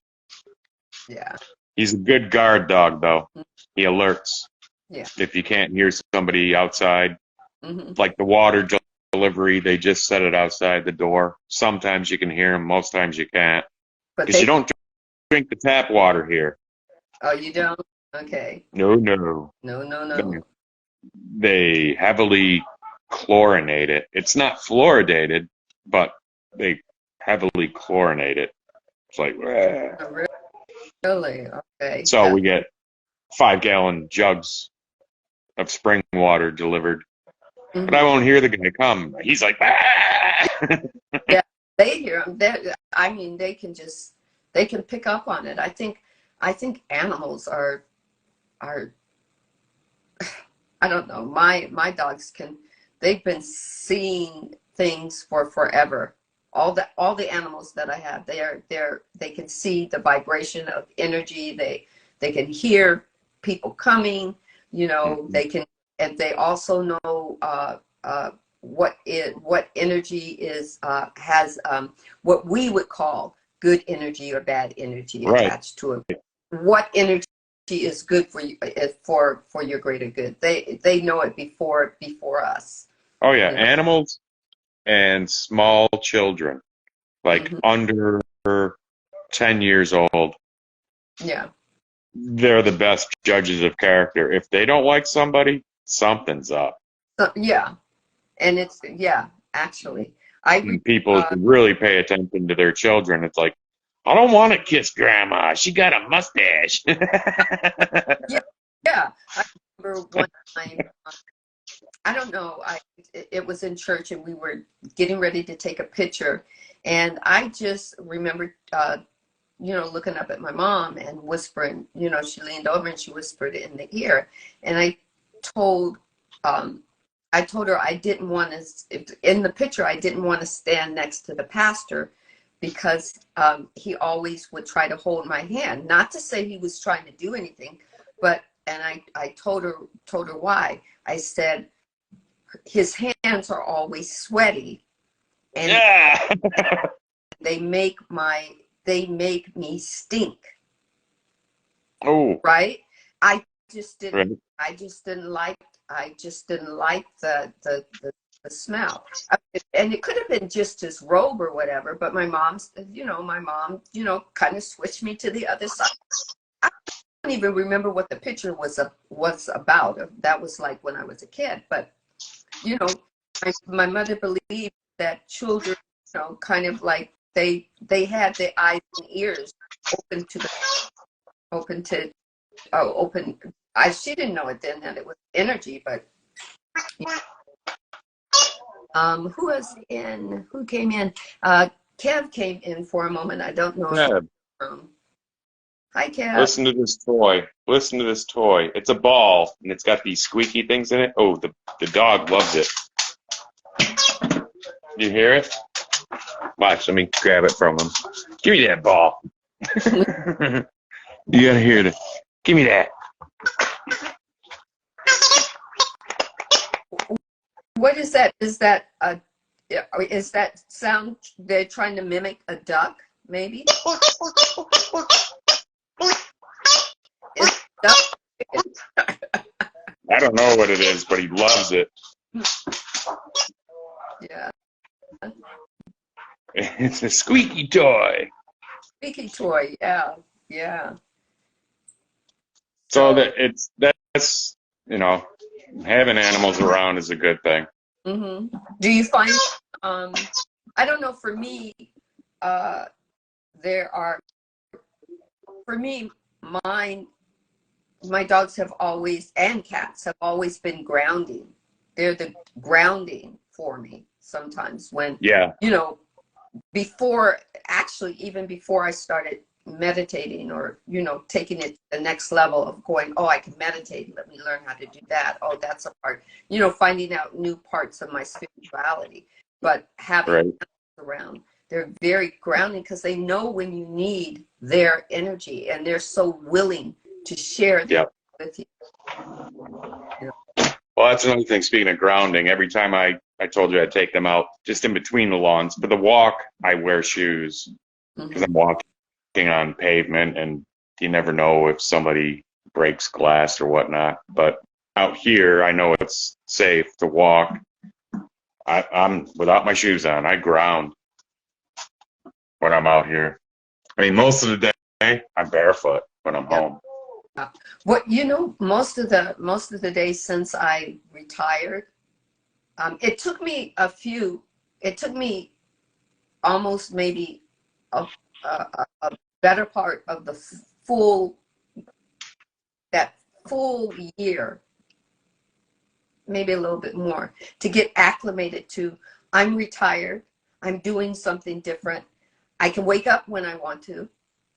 Yeah. He's a good guard dog, though. He alerts. Yeah. If you can't hear somebody outside, like the water delivery, they just set it outside the door. Sometimes you can hear them. Most times you can't. Because you don't drink the tap water here. Oh, you don't? Okay. No. They heavily chlorinate it. It's not fluoridated, but they heavily chlorinate it. It's like, really? Okay. So we get 5-gallon jugs of spring water delivered. But I won't hear the guy come. He's like, Yeah, they hear him. I mean, they can pick up on it. I think animals are I don't know. My dogs they've been seeing things for forever. All the animals that I have, they can see the vibration of energy. They can hear people coming, they can, and they also know what energy is, has what we would call good energy or bad energy attached to it. What energy is good for you, for your greater good. They know it before us. Oh yeah, animals and small children, like under 10 years old. Yeah. They're the best judges of character. If they don't like somebody, something's up. Yeah. And it's, actually. People really pay attention to their children. It's like, I don't want to kiss grandma. She got a mustache. Yeah. I remember one time, I don't know, it was in church and we were getting ready to take a picture. And I just remember, looking up at my mom and whispering, she leaned over and she whispered in the ear. And I told her I didn't want to, in the picture, I didn't want to stand next to the pastor because he always would try to hold my hand. Not to say he was trying to do anything, but, and I told her why. I said, his hands are always sweaty and they make me stink. Oh. Right? I just didn't like the smell. And it could have been just his robe or whatever, but my mom, kind of switched me to the other side. I don't even remember what the picture was about. That was like when I was a kid, but my mother believed that children, kind of like they had their eyes and ears open. She didn't know it then that it was energy, but who came in? Kev came in for a moment. I don't know. Kev. Hi, Kev. Listen to this toy. It's a ball, and it's got these squeaky things in it. Oh, the dog loves it. You hear it? Watch, let me grab it from him. Give me that ball. You gotta hear it. Give me that. What is that? Is that sound they're trying to mimic a duck, maybe? I don't know what it is, but he loves it. Yeah. It's a squeaky toy. Squeaky toy, yeah. So that's having animals around is a good thing. Mm-hmm. Do you find I don't know, for me, my dogs have always, and cats have always been grounding. They're the grounding for me sometimes when, even before I started meditating or, taking it to the next level of going, oh, I can meditate. Let me learn how to do that. Oh, that's a part, finding out new parts of my spirituality. But having around, they're very grounding because they know when you need their energy and they're so willing to share that with you. Well, that's another thing. Speaking of grounding, every time I told you I'd take them out just in between the lawns. For the walk, I wear shoes because I'm walking on pavement, and you never know if somebody breaks glass or whatnot. But out here, I know it's safe to walk. I'm without my shoes on. I ground when I'm out here. I mean, most of the day, I'm barefoot when I'm home. What most of the days since I retired, it took me almost maybe a better part of the full year, maybe a little bit more, to get acclimated to, I'm retired, I'm doing something different. I can wake up when I want to.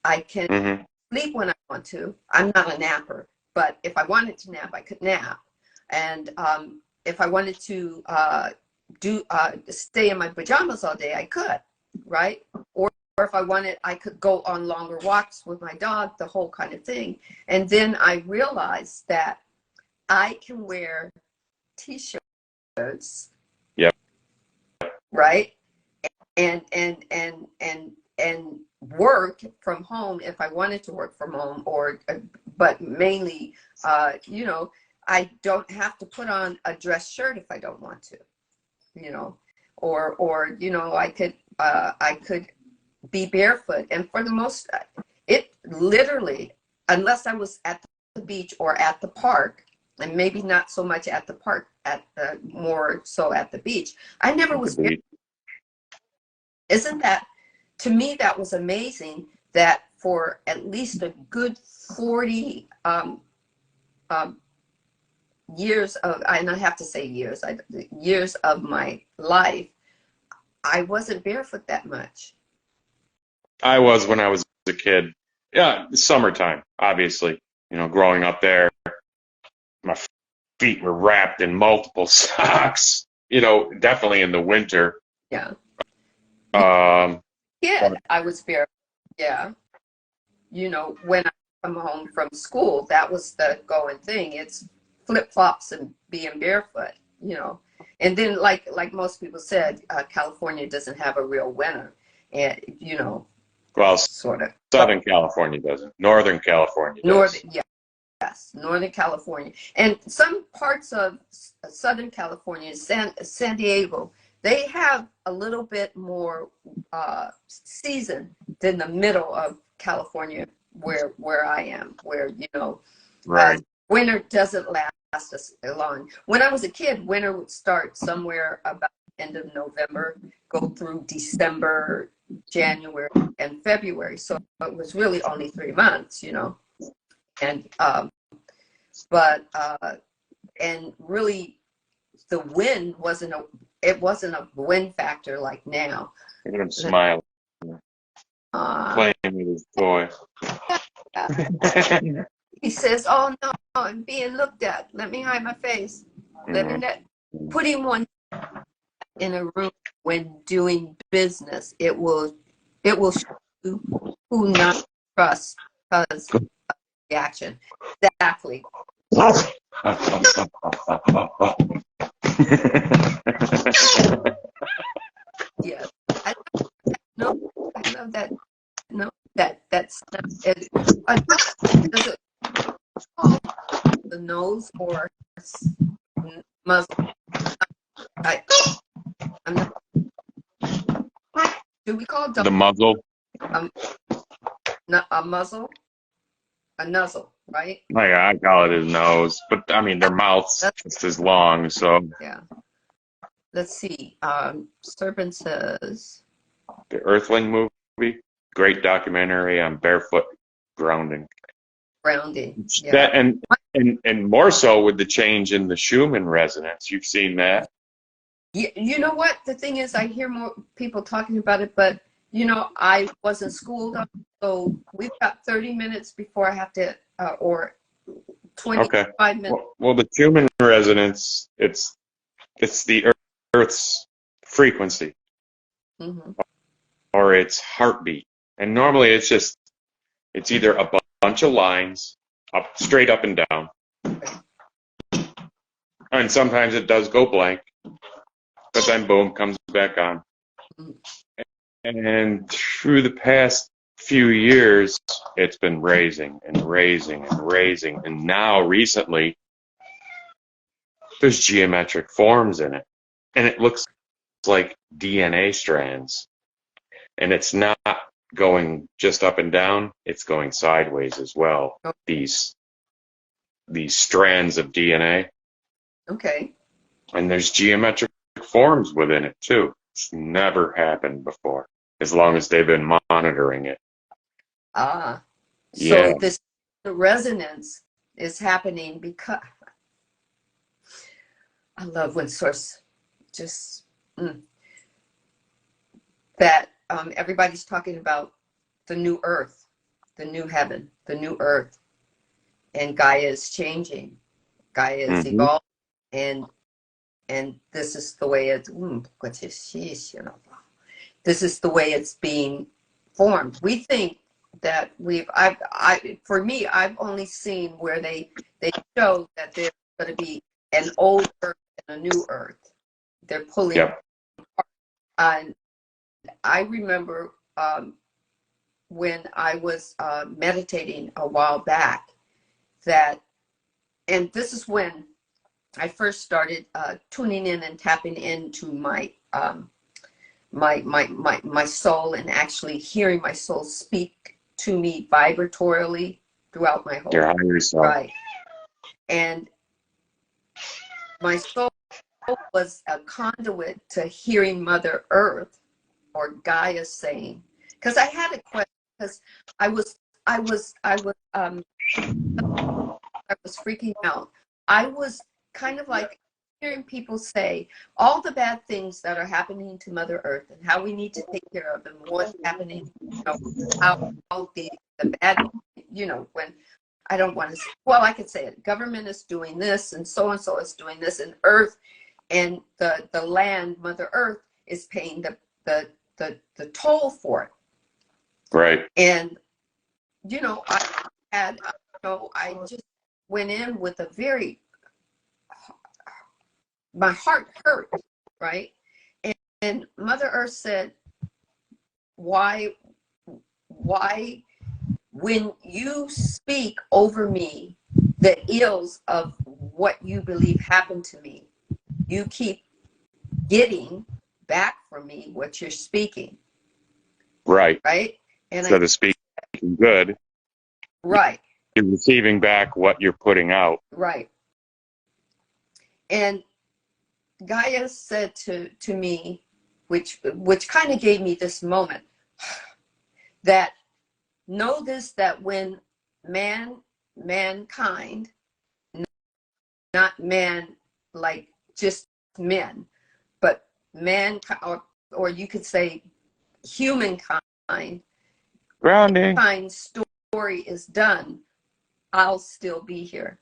I can sleep when I want to. I'm not a napper, but if I wanted to nap, I could nap. And if I wanted to stay in my pajamas all day, I could, right? Or if I wanted, I could go on longer walks with my dog, the whole kind of thing. And then I realized that I can wear t-shirts, Yep. right? And work from home if I wanted to work from home, or but mainly, you know, I don't have to put on a dress shirt if I don't want to, you know, or you know, I could be barefoot. And for the most, it literally, unless I was at the beach or at the park, and maybe not so much at the park, more so at the beach, I never was barefoot. Isn't that, to me, that was amazing, that for at least a good 40 years of, and I have to say years of my life, I wasn't barefoot that much. I was when I was a kid. Yeah, summertime, obviously. You know, growing up there, my feet were wrapped in multiple socks. You know, definitely in the winter. Yeah. Um, Yeah, I was barefoot. Yeah. You know, when I come home from school, that was the going thing. It's flip-flops and being barefoot, you know. And then, like most people said, California doesn't have a real winter, and you know, well, sort of. Southern California doesn't. Northern California does. Yes, Northern California, and some parts of Southern California, San Diego, they have a little bit more season than the middle of California, where I am, where, you know, Right. Winter doesn't last us long. When I was a kid, winter would start somewhere about the end of November, go through December, January, and February. So it was really only 3 months, you know. And and really, the wind wasn't a wind factor like now. Look at him smiling, playing with his toy. He says, "Oh no, I'm being looked at. Let me hide my face. Let me put him in a room when doing business. It will show you who not to trust because of the action." Exactly. Yeah. I love that. No, that's not it. Does it call the nose or muzzle? I'm not. Do we call the muzzle? Not a muzzle? A nuzzle, right? I call it his nose, but I mean their mouth's just as long. So yeah. Let's see. Serpent says the Earthling movie, great documentary on barefoot grounding. Grounding. Yeah. That and more so with the change in the Schumann resonance. You've seen that? You know what? The thing is, I hear more people talking about it, but you know, I wasn't schooled on, so we've got 30 minutes before I have to, or 25 minutes. Well, the Schumann resonance, it's the Earth's frequency, or its heartbeat, and normally it's either a bunch of lines straight up and down, and sometimes it does go blank, but then boom, comes back on. And through the past few years, it's been raising and raising and raising. And now, recently, there's geometric forms in it. And it looks like DNA strands. And it's not going just up and down, it's going sideways as well. These strands of DNA. Okay. And there's geometric forms within it, too. It's never happened before, as long as they've been monitoring it. So this resonance is happening because I love when source just that everybody's talking about the new earth, the new heaven, the new earth, and Gaia is changing. Gaia is evolving. and this is the way it's this is the way it's being formed. We think that for me, I've only seen where they show that there's going to be an old earth and a new earth. They're pulling. Yep. And I remember when I was meditating a while back and this is when I first started tuning in and tapping into my my soul, and actually hearing my soul speak to me vibratorily throughout my whole Your higher self. Right. And my soul was a conduit to hearing Mother Earth or Gaia saying, because I had a question, because I was freaking out. I was kind of like hearing people say all the bad things that are happening to Mother Earth and how we need to take care of them, what's happening, how the bad, when I don't want to, well, I could say it, government is doing this and so is doing this, and Earth and the land, Mother Earth, is paying the toll for it. Right. And, I just went in with my heart hurt, right? And Mother Earth said, why, when you speak over me the ills of what you believe happened to me, you keep getting back from me what you're speaking. Right. Right? And instead of speaking good, right, you're receiving back what you're putting out. Right. And Gaia said to me, which kind of gave me this moment, that know this, that when mankind, not man like just men, but mankind, or you could say humankind, Grounding. Mankind's story is done, I'll still be here.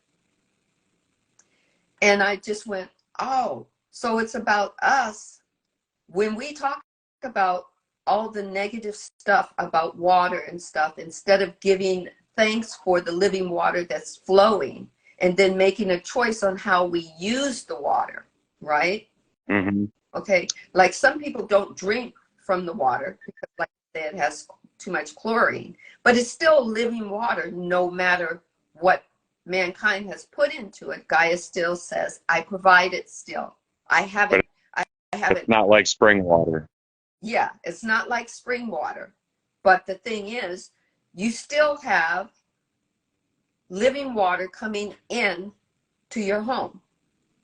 And I just went, oh, so it's about us. When we talk about all the negative stuff about water and stuff, instead of giving thanks for the living water that's flowing and then making a choice on how we use the water, right? Mm-hmm. Okay, like some people don't drink from the water because, like I said, it has too much chlorine, but it's still living water no matter what mankind has put into it. Gaia still says, I provide it still. I have it. I have it. It's not like spring water. Yeah, it's not like spring water. But the thing is, you still have living water coming in to your home.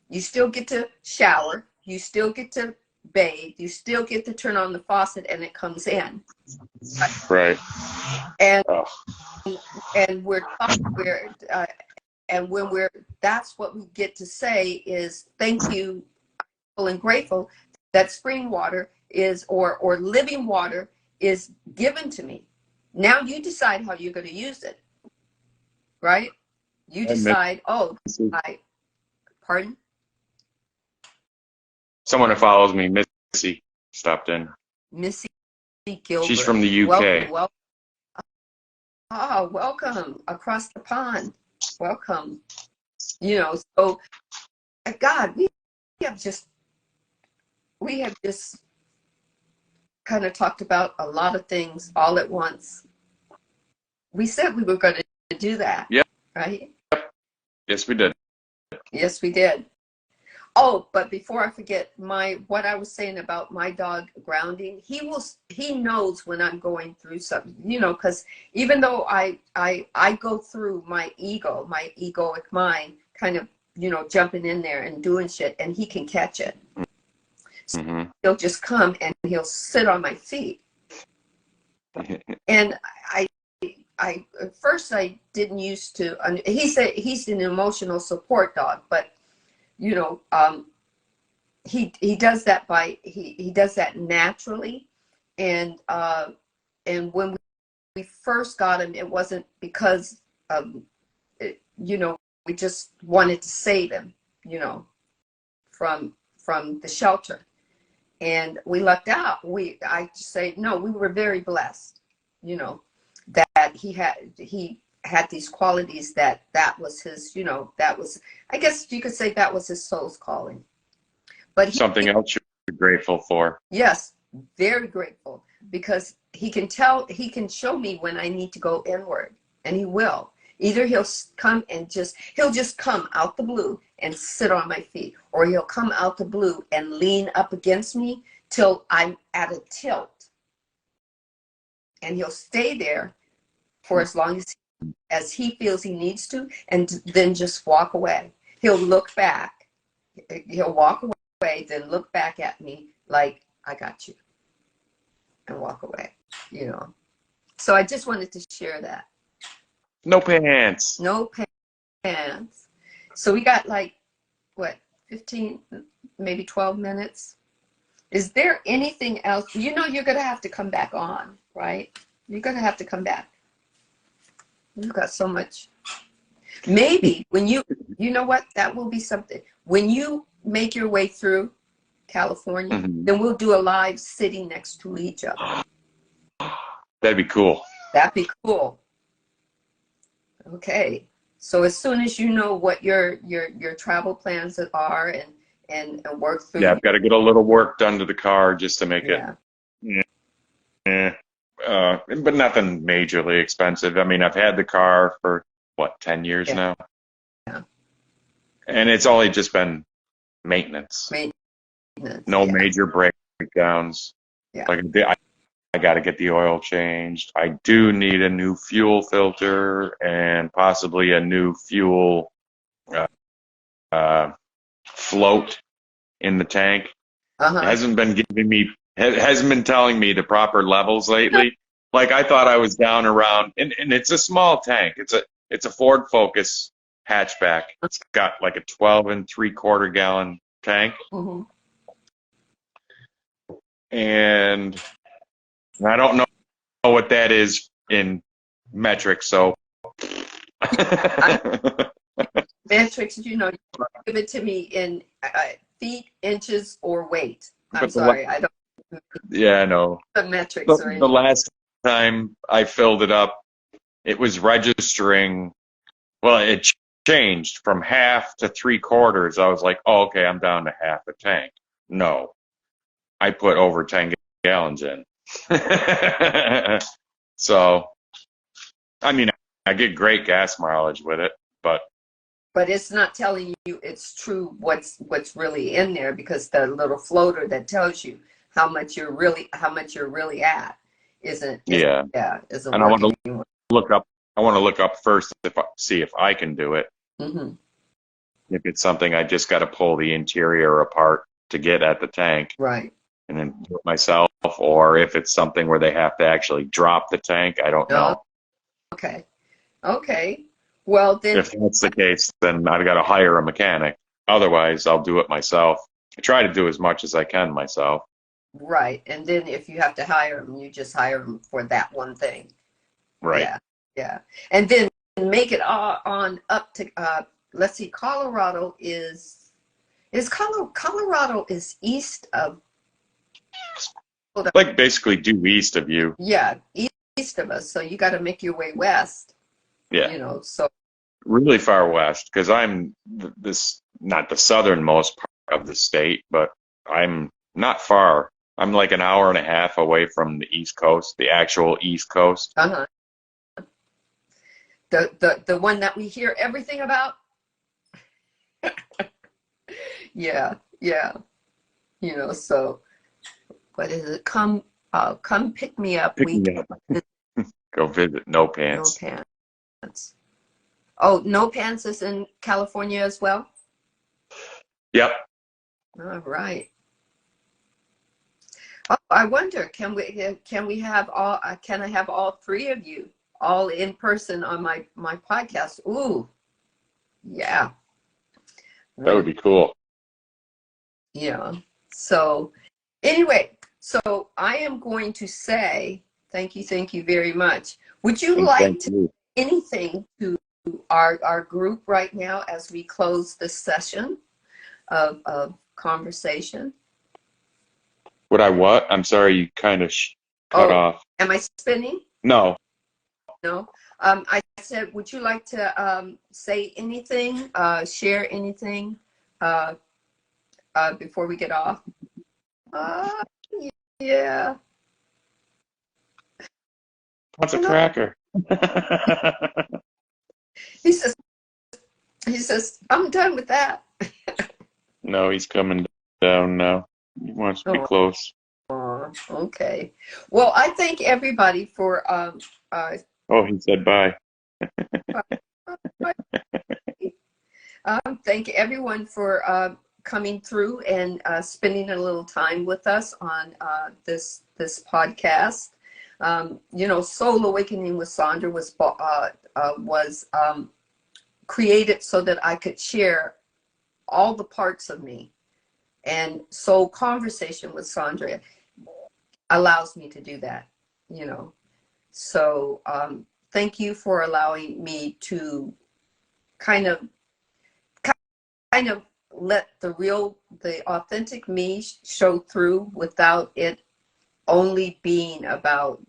You still get to shower. You still get to bathe. You still get to turn on the faucet and it comes in. Right. And and that's what we get to say is thank you, and grateful that spring water is or living water is given to me. Now you decide how you're going to use it, right? You decide. Pardon? Someone who follows me, Missy, stopped in. Missy Gilbert. She's from the UK. Welcome across the pond. Welcome. So God, we have just kind of talked about a lot of things all at once. We said we were going to do that. Yep. Right? Yep. Yes, we did. Yes, we did. Oh, but before I forget, what I was saying about my dog grounding, he knows when I'm going through something, because even though I go through my egoic mind, kind of, jumping in there and doing shit, and he can catch it. So Mm-hmm. he'll just come and he'll sit on my feet. And at first I didn't used to, he said he's an emotional support dog, but he does that he does that naturally. And when we first got him, it wasn't because we just wanted to save him, from the shelter, and we lucked out. I say no, we were very blessed, you know, that he had these qualities that was his, you know, that was, I guess you could say that was his soul's calling. But something else you're grateful for. Yes, very grateful, because he can show me when I need to go inward, and he will. Either he'll come and he'll just come out the blue and sit on my feet, or he'll come out the blue and lean up against me till I'm at a tilt. And he'll stay there for as long as he feels he needs to, and then just walk away. He'll look back. He'll walk away, then look back at me like, I got you, and walk away, you know. So I just wanted to share that. No pants. No pants. So we got like, what, 15, maybe 12 minutes? Is there anything else? You know, you're going to have to come back on, right? You're going to have to come back. You've got so much. Maybe when you know what? That will be something. When you make your way through California, then we'll do a live sitting next to each other. That'd be cool. That'd be cool. Okay. So as soon as you know what your travel plans are and work through. Yeah, I've got to get a little work done to the car just to make it. But nothing majorly expensive. I mean, I've had the car for what, 10 years now? Yeah. And it's only just been maintenance. No major breakdowns. Yeah. Like I got to get the oil changed. I do need a new fuel filter and possibly a new fuel float in the tank. It hasn't been telling me the proper levels lately. Like I thought I was down around, and it's a small tank. It's a Ford Focus hatchback. It's got like a 12 3/4 gallon tank. And I don't know what that is in metric, so. Metrics, you know, give it to me in feet, inches, or weight. I'm sorry, I don't. Yeah, I know. The metrics are in. The last time I filled it up, it was registering. Well, it changed from half to 3/4. I was like, oh, okay, I'm down to half a tank. No, I put over 10 gallons in. So, I mean, I get great gas mileage with it, but it's not telling you it's true what's really in there, because the little floater that tells you how much you're really at isn't. And I want to look up. I want to look up first see if I can do it. If it's something I just got to pull the interior apart to get at the tank, right? And then do it myself, or if it's something where they have to actually drop the tank, I don't know. Okay. Well, then, if that's the case, then I've got to hire a mechanic. Otherwise, I'll do it myself. I try to do as much as I can myself. Right, and then if you have to hire them, you just hire them for that one thing. Right. Yeah. And then make it all on up to. Let's see. Colorado is east of. Like basically due east of you. Yeah, east of us. So you got to make your way west. Yeah. You know, so. Really far west, because I'm not the southernmost part of the state, but I'm not far. I'm like an hour and a half away from the East Coast, the actual East Coast. The one that we hear everything about. Yeah. You know, so what is it? Come pick me up. Go visit No Pants. No Pants. Oh, No Pants is in California as well? Yep. All right. Oh, I wonder, can I have all three of you all in person on my podcast? Ooh. Yeah. That would be cool. Yeah. So anyway, so I am going to say thank you very much. Would you like to say anything to our group right now as we close this session of conversation? Would I what? I'm sorry, you kind of cut off. Am I spinning? No. No. I said, would you like to say anything, share anything before we get off? Yeah. What's a cracker? He says, I'm done with that. No, he's coming down now. He wants to be close. Okay. Well, I thank everybody for he said bye. Thank everyone for coming through and spending a little time with us on this podcast. Soul Awakening with Sandra was created so that I could share all the parts of me, and Soul Conversation with Sandra allows me to do that. So thank you for allowing me to kind of let the authentic me show through without it only being about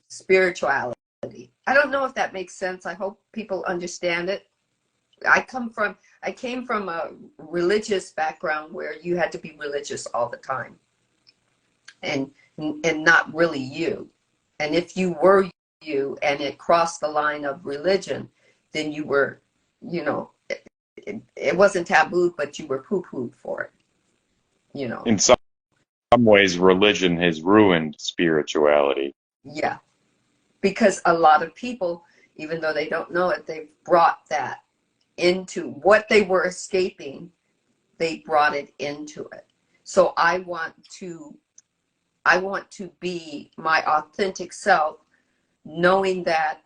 spirituality. I don't know if that makes sense. I hope people understand it. I came from a religious background where you had to be religious all the time and not really you. And if you were you and it crossed the line of religion, then you were, it wasn't taboo, but you were poo-pooed for it, In some ways, religion has ruined spirituality. Yeah, because a lot of people, even though they don't know it, they've brought that into what they were escaping. They brought it into it. So I want to be my authentic self, knowing that,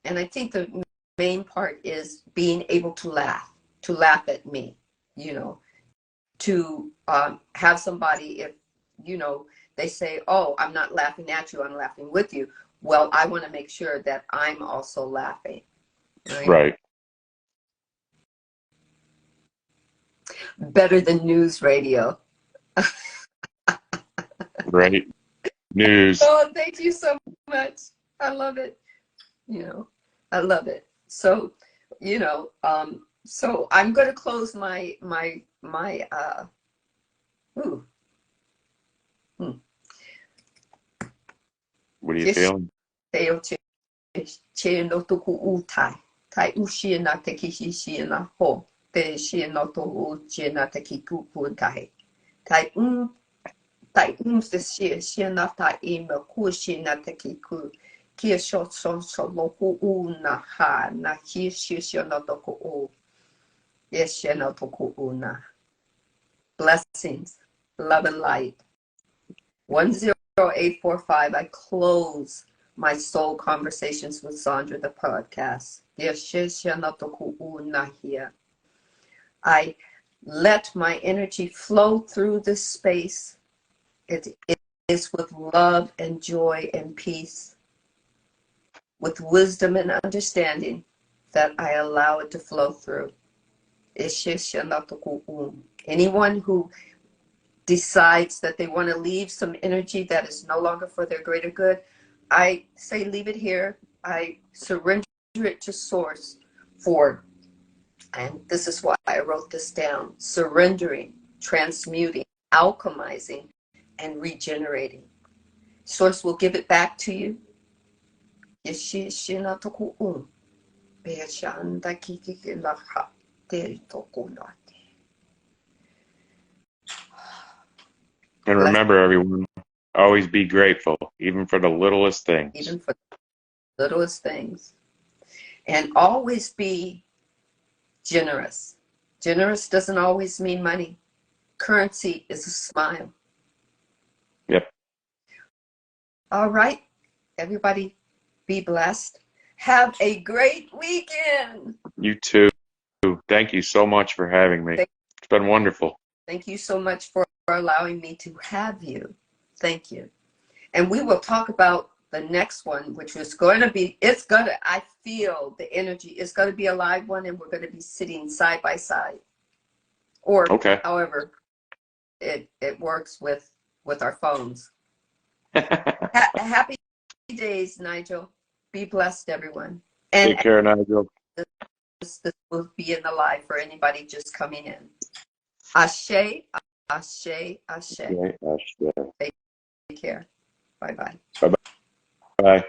and I think the main part is being able to laugh at me, to have somebody, if, they say, oh, I'm not laughing at you, I'm laughing with you. Well, I want to make sure that I'm also laughing. Right. Better than news radio. Right. News. Oh, thank you so much. I love it. I love it. So, so I'm going to close my What are you feeling? Blessings, love and light. 10845. I close my Soul Conversations with Sandra the Podcast. I let my energy flow through this space. It is with love and joy and peace, with wisdom and understanding, that I allow it to flow through. Anyone who decides that they want to leave some energy that is no longer for their greater good, I say leave it here. I surrender it to Source for, and this is why I wrote this down, surrendering, transmuting, alchemizing, and regenerating. Source will give it back to you. And remember, everyone, always be grateful, even for the littlest things. Even for the littlest things. And always be generous. Generous doesn't always mean money. Currency is a smile. Yep. All right. Everybody be blessed. Have a great weekend. You too. Thank you so much for having me. It's been wonderful. Thank you so much for allowing me to have you. Thank you. And we will talk about the next one, which is going to be, I feel the energy, it's going to be a live one, and we're going to be sitting side by side. or Okay. however it works with our phones. Happy days, Nigel. Be blessed, everyone. And Take care, Nigel. this will be in the live for anybody just coming in. Ashe, ashe, ashe. Okay, Take care. Bye-bye. Bye-bye. Bye.